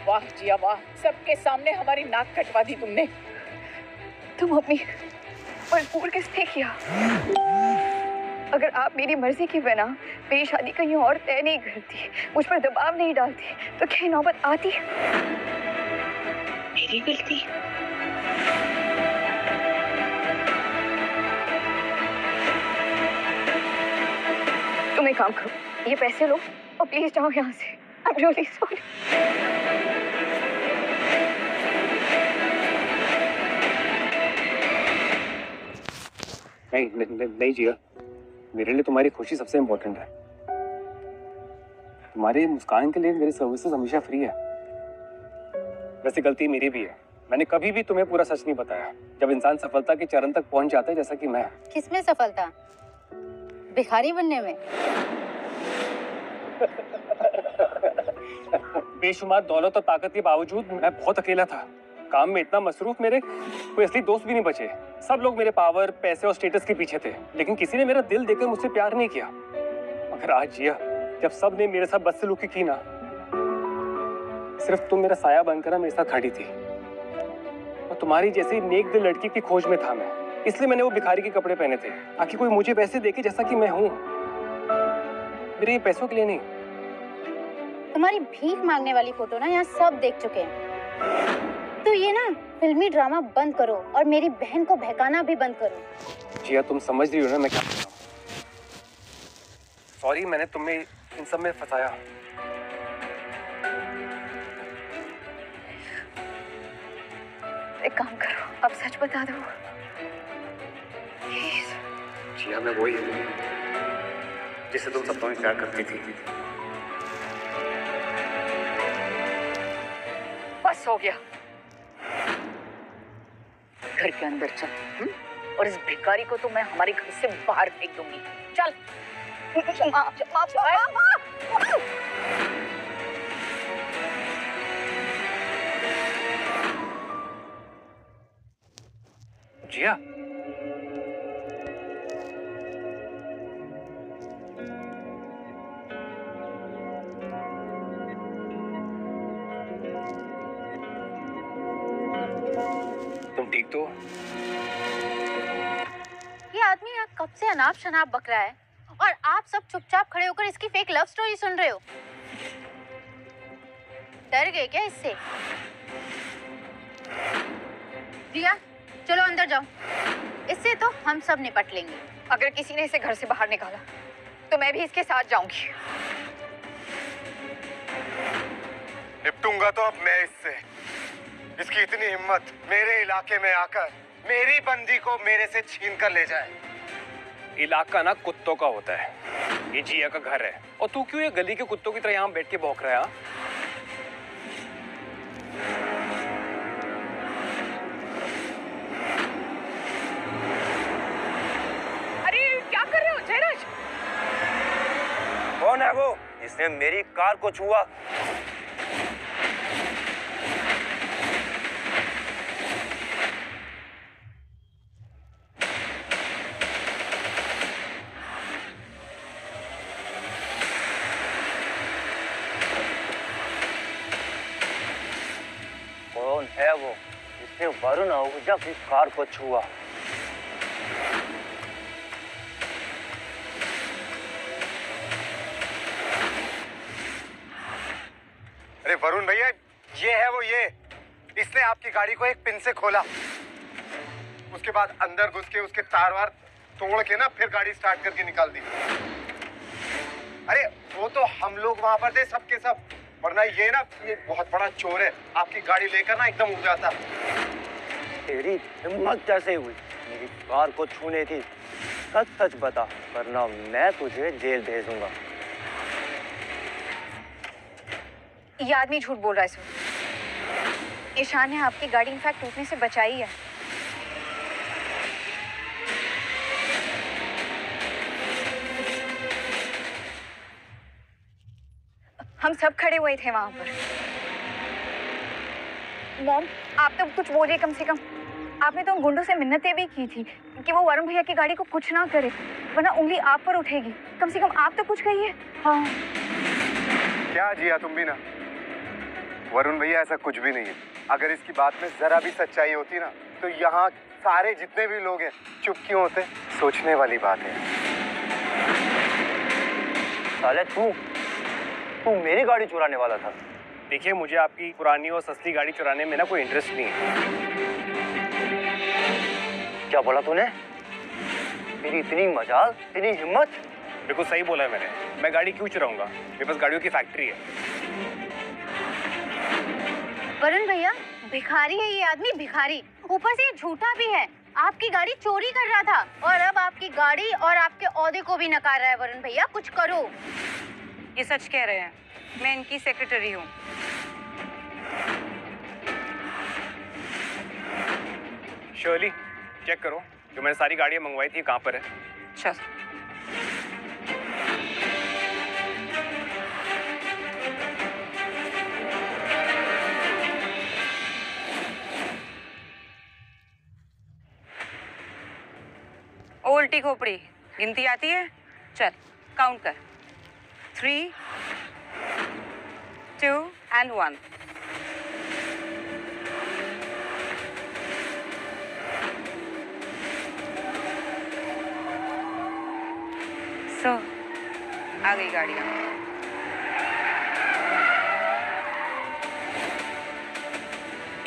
वाह जिया वाह, सबके सामने हमारी नाक कटवा दी तुमने। तुम अपनी मजबूर किसने किया? अगर आप मेरी मर्जी की बिना मेरी शादी कहीं और तय नहीं करती, मुझ पर दबाव नहीं डालती, तो क्या नौबत आती? मेरी गलती? तुम एक काम करो, ये पैसे लो और प्लीज जाओ यहाँ से। I'm really sorry. नहीं जिया, मेरे लिए तुम्हारी खुशी सबसे इम्पोर्टेंट है। तुम्हारी मुस्कान के लिए मेरी सर्विसेज हमेशा फ्री है। वैसे गलती मेरी भी है, मैंने कभी भी तुम्हें पूरा सच नहीं बताया। जब इंसान सफलता के चरण तक पहुंच जाता है, जैसा कि मैं। किसमें सफलता? भिखारी बनने में? बेशुमार दौलत और ताकत के बावजूद मैं बहुत अकेला था। काम में इतना मसरूफ, मेरे कोई असली दोस्त भी नहीं बचे। सब लोग मेरे पावर, पैसे और स्टेटस के पीछे थे, लेकिन किसी ने मेरा दिल देकर मुझसे प्यार नहीं किया। मगर आज जिया, जब सब ने मेरे साथ बदसलूकी की ना, सिर्फ तुम मेरा साया बनकर मेरे साथ खड़ी थी। और तुम्हारी जैसी नेक दिल लड़की की खोज में था मैं, इसलिए मैंने वो भिखारी के कपड़े पहने थे, ताकि कोई मुझे वैसे देखे जैसा कि मैं हूँ। मेरे ये पैसों के लिए नहीं। तुम्हारी भीख मांगने वाली फोटो ना यहाँ सब देख चुके हैं। तो ये ना फिल्मी ड्रामा बंद करो और मेरी बहन को बहकाना भी बंद करो। जिया, तुम समझ रही हो ना मैं क्या कर रहा हूँ? सॉरी, मैंने तुम्हें इन सब में फंसाया। एक काम करो, अब सच बता दो। जिया, मैं वही हूँ जिसे तुम सपनों में प्यार करती थी। बस हो गया, घर के अंदर चल। और इस भिखारी को तो मैं हमारे घर से बाहर फेंक दूंगी। चल। जिया, तुम ठीक तो? ये आदमी यहाँ कब से अनाप शनाप बक रहा है और आप सब चुपचाप खड़े होकर इसकी फेक लव स्टोरी सुन रहे हो। डर गए क्या इससे? रिया, चलो अंदर जाओ, इससे तो हम सब निपट लेंगे। अगर किसी ने इसे घर से बाहर निकाला तो मैं भी इसके साथ जाऊंगी। निपटूंगा तो अब मैं इससे। इसकी इतनी हिम्मत मेरे इलाके में आकर मेरी बंदी को मेरे से छीन कर ले जाए। इलाका ना कुत्तों का होता है, ये जिया का घर है। और तू क्यों ये गली के कुत्तों की तरह यहाँ बैठ के भौंक रहा है? अरे क्या कर रहे हो जयराज? कौन है वो जिसने मेरी कार को छुआ? कौन है वो जिसने वरुण आहूजा की कार को छुआ? अरे वरुण भैया, ये है वो। ये इसने आपकी गाड़ी को एक पिन से खोला, उसके बाद अंदर घुस के उसके तार वार तोड़ के ना फिर गाड़ी स्टार्ट करके निकाल दी। अरे वो तो हम लोग वहां पर थे सबके सब, वरना ये ना ये बहुत बड़ा चोर है, आपकी गाड़ी लेकर ना एकदम उड़ जाता। तेरी हिम्मत कैसे हुई मेरी कार को छूने की? सच सच बता, वरना मैं तुझे जेल भेजूंगा। ये आदमी झूठ बोल रहा है सर। ईशान ने आपकी गाड़ी इनफैक्ट टूटने से बचाई है। हम सब खड़े हुए थे वहां पर। मॉम, आप तो कुछ बोलिए कम से कम। आपने तो उन गुंडों से मिन्नतें भी की थी कि वो वरुण भैया की गाड़ी को कुछ ना करे, वरना उंगली आप पर उठेगी। कम से कम आप तो कुछ कहिए। हाँ। क्या जिया, तुम भी ना। वरुण भैया ऐसा कुछ भी नहीं है। अगर इसकी बात में जरा भी सच्चाई होती ना, तो यहाँ सारे जितने भी लोग हैं चुप क्यों होते? सोचने वाली बात है। साले तू मेरी गाड़ी चुराने वाला था। देखिए, मुझे आपकी पुरानी और सस्ती गाड़ी चुराने में ना कोई इंटरेस्ट नहीं है। क्या बोला तूने? तेरी इतनी मजाल, इतनी हिम्मत? बिल्कुल सही बोला है मैंने। मैं गाड़ी क्यों चुराऊंगा? मेरे पास गाड़ियों की फैक्ट्री है। वरुण भैया, भिखारी है ये आदमी, भिखारी। ऊपर से ये झूठा भी है। आपकी गाड़ी चोरी कर रहा था और अब आपकी गाड़ी और आपके ओहदे को भी नकार रहा है। वरुण भैया, कुछ करो। ये सच कह रहे हैं, मैं इनकी सेक्रेटरी हूँ। शर्ली, चेक करो जो मैंने सारी गाड़ियाँ मंगवाई थी कहाँ पर है। अच्छा। उल्टी खोपड़ी, गिनती आती है? चल काउंट कर। 3, 2 and 1। सो आ गई गाड़ियाँ।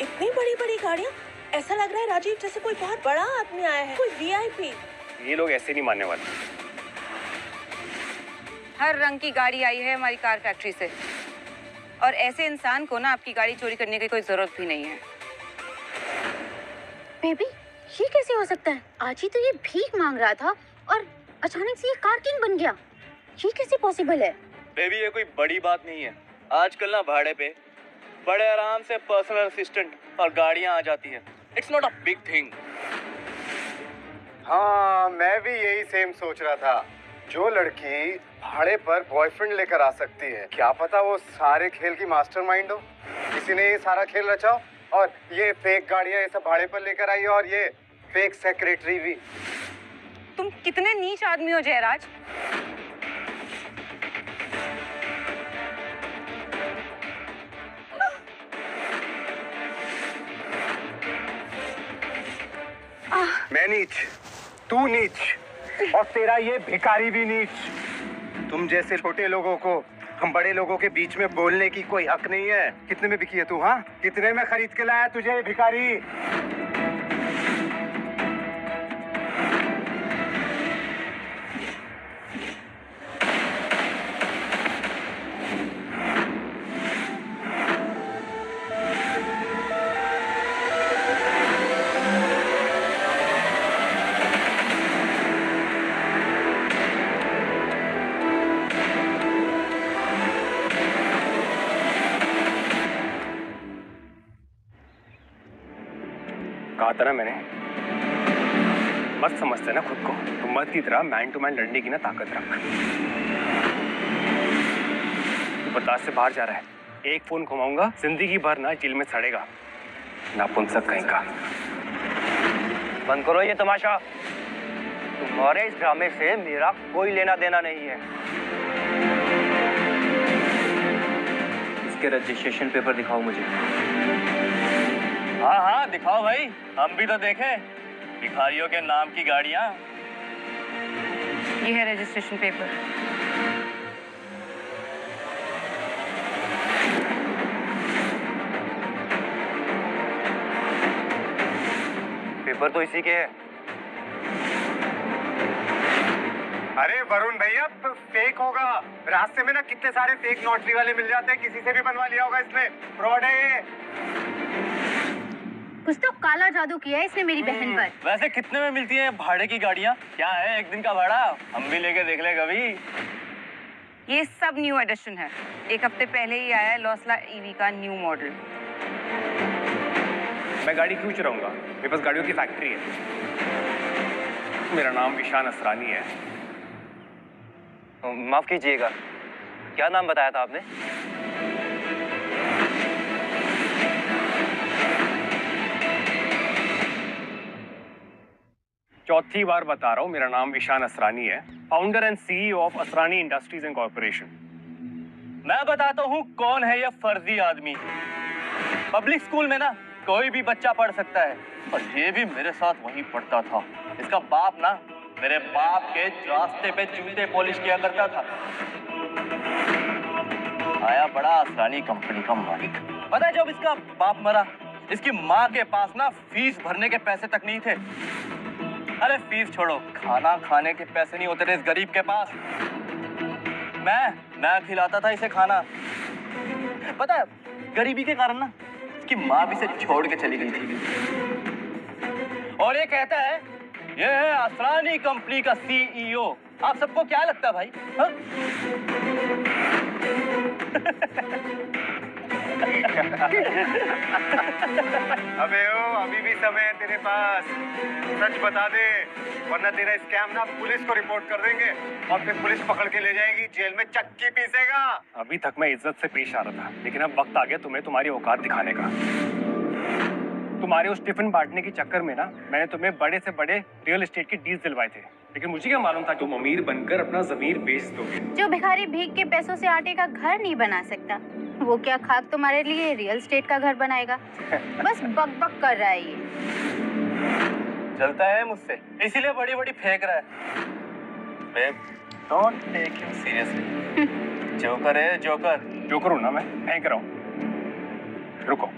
इतनी बड़ी बड़ी गाड़ियाँ, ऐसा लग रहा है राजीव जैसे कोई बहुत बड़ा आदमी आया है, कोई वीआईपी। ये लोग ऐसे नहीं मानने वाले। हर रंग की गाड़ी आई है हमारी कार फैक्ट्री से, और ऐसे इंसान को ना आपकी गाड़ी चोरी करने की कोई जरूरत भी नहीं है। बेबी, ये कैसे हो सकता है? आज ही तो ये भीख मांग रहा था और अचानक से ये कार किंग बन गया। ये कैसे पॉसिबल है? बेबी, ये कोई बड़ी बात नहीं है। आजकल ना भाड़े पे बड़े आराम से पर्सनल असिस्टेंट और गाड़ियां आ जाती है। It's not a big thing. हाँ, मैं भी यही सेम सोच रहा था। जो लड़की भाड़े पर बॉयफ्रेंड लेकर आ सकती है, क्या पता वो सारे खेल की मास्टरमाइंड हो। किसी ने ये सारा खेल रचा हो और ये फेक गाड़ियां ये सब भाड़े पर लेकर आई और ये फेक सेक्रेटरी भी। तुम कितने नीच आदमी हो जयराज। मैं नीच, तू नीच, और तेरा ये भिखारी भी नीच। तुम जैसे छोटे लोगों को हम बड़े लोगों के बीच में बोलने की कोई हक नहीं है। कितने में बिकी है तू? हाँ, कितने में खरीद के लाया तुझे ये भिखारी? कहा था ना मैंने, मत समझते ना खुद को। तुम मत की तरह मैन टू मैन लड़ने की ना ताकत रख। तू बर्दाश्त से बाहर जा रहा है। एक फोन घुमाऊंगा, जिंदगी भर ना जेल में सड़ेगा। नापुंसक कहीं का। बंद करो ये तमाशा। तुम्हारे इस ड्रामे से मेरा कोई लेना देना नहीं है। इसके रजिस्ट्रेशन पेपर दिखाओ मुझे। हाँ हाँ दिखाओ भाई, हम भी तो देखें भिखारियों के नाम की गाड़ियाँ। ये है रजिस्ट्रेशन पेपर। पेपर तो इसी के है। अरे वरुण भैया, फेक होगा। रास्ते में ना कितने सारे फेक नोटरी वाले मिल जाते हैं, किसी से भी बनवा लिया होगा इसने। फ्रॉड है ये। कुछ तो काला जादू किया है इसने मेरी बहन पर। वैसे कितने में मिलती हैं भाड़े की गाड़ियाँ? क्या है एक दिन का भाड़ा? हम भी लेके देख ले कभी। ये सब न्यू एडिशन है। एक हफ्ते पहले ही आया है लॉसला ईवी का न्यू मॉडल। मैं गाड़ी क्यों चुराऊंगा? मेरे पास गाड़ियों की फैक्ट्री है। मेरा नाम ईशान असरानी है। माफ कीजिएगा, क्या नाम बताया था आपने? चौथी बार बता रहा हूँ, मेरा नाम ईशान असरानी है, founder and CEO of Asrani industries and corporation. मैं बताता हूँ कौन है ये फर्जी आदमी। पब्लिक स्कूल में ना कोई भी बच्चा पढ़ सकता है, और ये भी मेरे साथ वहीं पढ़ता था। इसका बाप ना मेरे बाप के रास्ते पे जूते पॉलिश किया करता था। आया बड़ा असरानी कंपनी का मालिक। पता है जब इसका बाप मरा, इसकी माँ के पास ना फीस भरने के पैसे तक नहीं थे। अरे फीस छोड़ो, खाना खाने के पैसे नहीं होते थे इस गरीब के पास। मैं खिलाता था इसे खाना। पता है गरीबी के कारण ना इसकी माँ भी इसे छोड़ के चली गई थी। और ये कहता है ये है असरानी कंपनी का CEO। आप सबको क्या लगता है भाई? हाँ? अबे ओ, अभी भी समय है तेरे पास। सच बता दे, वरना तेरा स्कैम ना पुलिस को रिपोर्ट कर देंगे और फिर पुलिस पकड़ के ले जाएगी, जेल में चक्की पीसेगा। अभी तक मैं इज्जत से पेश आ रहा था, लेकिन अब वक्त आ गया तुम्हें तुम्हारी औकात दिखाने का। तुम्हारे उस टिफिन बांटने के चक्कर में ना मैंने तुम्हें बड़े से बड़े रियल एस्टेट के डील्स दिलवाए थे, लेकिन मुझे क्या मालूम था तुम अमीर बनकर अपना जमीर बेच दोगे। जो भिखारी भीख के पैसों से आटे का घर नहीं बना सकता, वो क्या खाक तुम्हारे लिए रियल एस्टेट का घर बनाएगा? बस बक बक कर रहा है ये। चलता है मुझसे, इसीलिए बड़ी बड़ी फेंक रहा है। Babe, don't take him seriously. Joker है जोकर। जोकर हूँ ना मैं, फेंक रहा हूँ। रुको,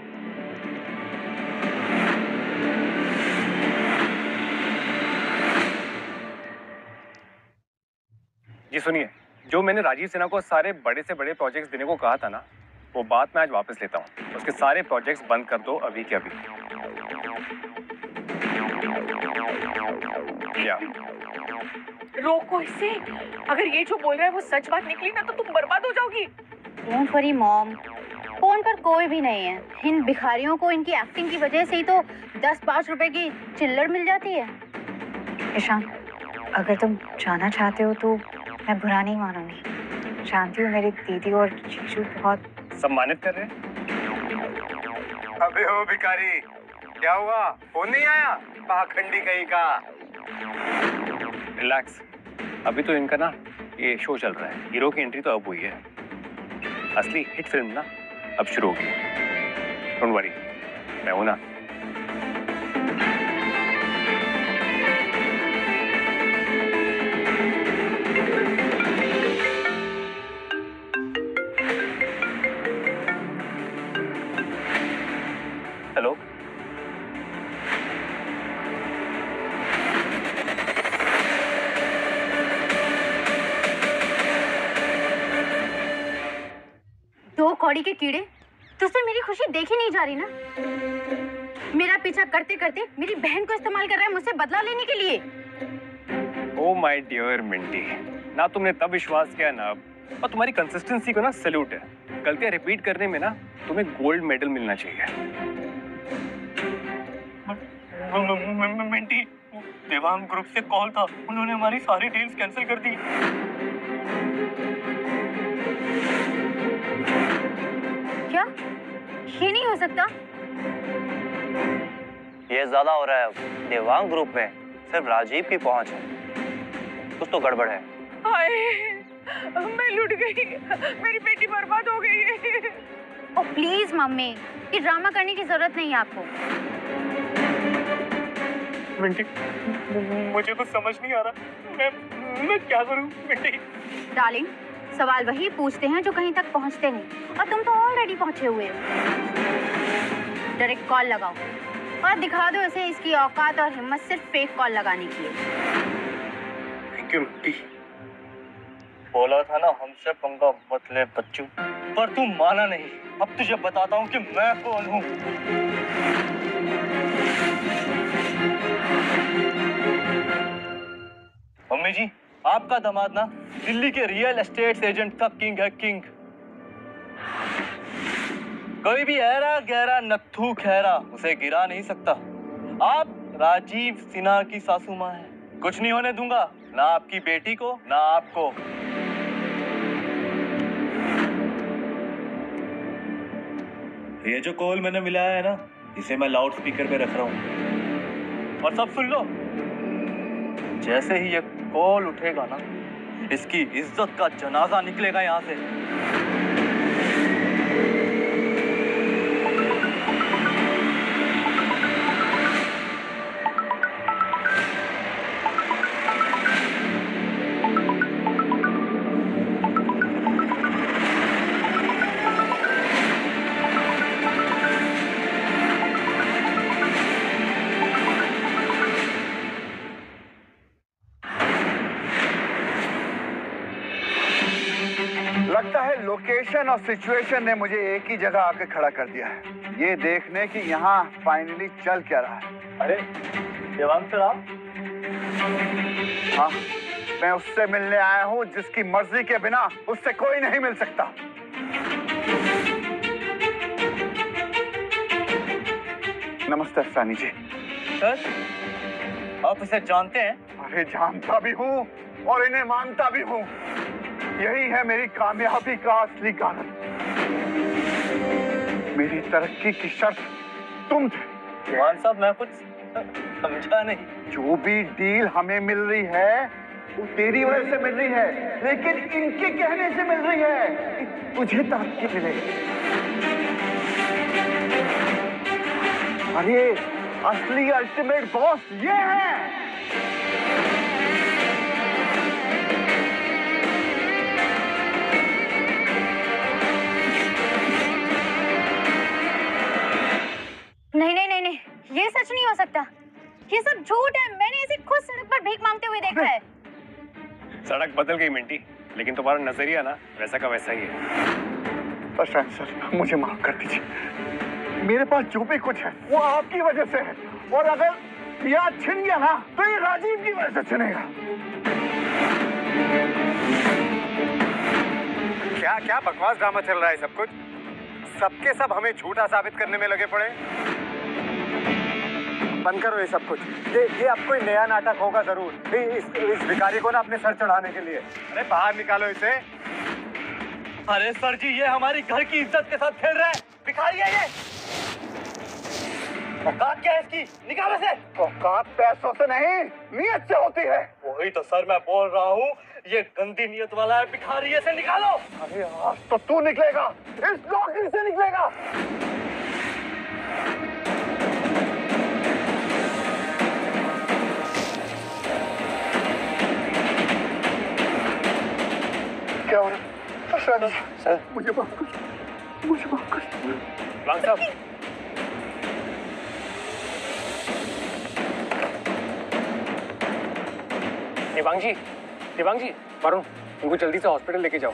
जी सुनिए, जो मैंने राजीव सिन्हा को सारे बड़े से बड़े प्रोजेक्ट्स देने को कहा था ना, वो बात मैं आज वापस लेता हूँ। उसके सारे प्रोजेक्ट्स बंद कर दो अभी के अभी। या रोको इसे। अगर ये जो बोल रहा है वो सच बात निकली ना तो तुम बर्बाद हो जाओगी। डोंट वरी मॉम, फोन पर कोई भी नहीं है। इन भिखारियों को इनकी एक्टिंग की वजह से ही तो 10-5 रुपए की चिल्लड़ मिल जाती है। ईशान, अगर तुम जाना चाहते हो तो मैं बुरा नहीं मानूंगी। जानती हूँ मेरी दीदी और जीजू बहुत सम्मानित कर रहे हैं। अबे ओ भिखारी, क्या हुआ? फोन नहीं आया? पाखंडी कहीं का। रिलैक्स, अभी तो इनका ना ये शो चल रहा है। हीरो की एंट्री तो अब हुई है, असली हिट फिल्म ना अब शुरू होगी। डोंट वरी, मैं हूं ना। हेलो, दो कौड़ी के कीड़े, तुझसे मेरी खुशी देखी नहीं जा रही ना? मेरा पीछा करते करते मेरी बहन को इस्तेमाल कर रहा है मुझसे बदला लेने के लिए। ओ माय डियर मिंटी, ना तुमने तब विश्वास किया ना अब। और तुम्हारी कंसिस्टेंसी को ना सैल्यूट है। गलतियां रिपीट करने में ना तुम्हें गोल्ड मेडल मिलना चाहिए। मिंटी, देवांग ग्रुप से कॉल था, उन्होंने हमारी सारी डील्स कैंसिल कर दी। क्या? ये नहीं हो सकता। ये ज्यादा हो रहा है। देवांग ग्रुप में सिर्फ राजीव की पहुंच है, कुछ तो गड़बड़ है। हाय, मैं लुट गई, मेरी बेटी बर्बाद हो गई है। ओ प्लीज मम्मी, ये ड्रामा करने की जरूरत नहीं है आपको। मिंटी, मुझे कुछ समझ नहीं आ रहा। मैं क्या करूं मिंटी? डार्लिंग, सवाल वही पूछते हैं जो कहीं तक पहुंचते नहीं, और तुम तो ऑलरेडी पहुंचे हुए हो। डायरेक्ट कॉल लगाओ और दिखा दो इसे इसकी औकात और हिम्मत सिर्फ फेक कॉल लगाने की है। Thank you Minty. बोला था ना हमसे पंगा मत ले बच्चू, पर तू माना नहीं। अब तुझे बताता हूँ कि मैं कौन हूँ। मम्मी जी, आपका दामाद ना दिल्ली के रियल एस्टेट एजेंट का किंग है, किंग। कोई भी ऐरा गहरा नत्थू खैरा उसे गिरा नहीं सकता। आप राजीव सिन्हा की सासू माँ हैं। कुछ नहीं होने दूंगा, ना आपकी बेटी को ना आपको। ये जो कॉल मैंने मिलाया है ना, इसे मैं लाउड स्पीकर पे रख रहा हूँ। और सब सुन लो, जैसे ही ये कॉल उठेगा ना, इसकी इज्जत का जनाजा निकलेगा यहाँ से। लोकेशन और सिचुएशन ने मुझे एक ही जगह आके खड़ा कर दिया है, ये देखने कि यहाँ फाइनली चल क्या रहा है। अरे देवांग सर आप? हाँ, मैं उससे मिलने आया हूँ जिसकी मर्जी के बिना उससे कोई नहीं मिल सकता। नमस्ते सानी जी। सर आप इसे जानते हैं? अरे जानता भी हूँ और इन्हें मानता भी हूँ। यही है मेरी कामयाबी का असली कारण। मेरी तरक्की की शर्त तुम थे। देवांग साहब मैं कुछ समझा नहीं। जो भी डील हमें मिल रही है वो तेरी वजह से मिल रही है, लेकिन इनके कहने से मिल रही है कि तुझे तरक्की मिले। अरे असली अल्टीमेट बॉस ये है। नहीं नहीं नहीं नहीं, ये सच नहीं हो सकता। ये सब झूठ है। मैंने इसे खुद सड़क पर भीख मांगते हुए देखा है। सड़क बदल गई मिंटी, लेकिन तुम्हारा नजरिया ना वैसा का वैसा ही है। प्रशांत सर, मुझे माफ कर दीजिए। मेरे पास जो भी कुछ है वो आपकी वजह से है, और अगर याद छिन गया ना तो ये राजीव की वजह से छिनेगा। क्या क्या बकवास ड्रामा चल रहा है सब कुछ? सबके सब हमें झूठा साबित करने में लगे पड़े। बंद करो ये सब कुछ। ये अब कोई नया नाटक होगा जरूर, इस भिखारी को ना अपने सर चढ़ाने के लिए। अरे बाहर निकालो इसे। अरे सर जी ये हमारी घर की इज्जत के साथ खेल रहा है। भिखारी है ये। औकात क्या है इसकी? निकालो इसे। औकात पैसों से नहीं नीयत से होती है। वही तो सर मैं बोल रहा हूँ, ये गंदी नीयत वाला है भिखारी, इसे निकालो। अरे आज तो तू निकलेगा, इस नौकरी से निकलेगा। क्या हो रहा है? सर मुझे माफ कर, मुझे माफ कर। वांग साहब, देवांग जी, वरुण, इनको जल्दी से हॉस्पिटल लेके जाओ।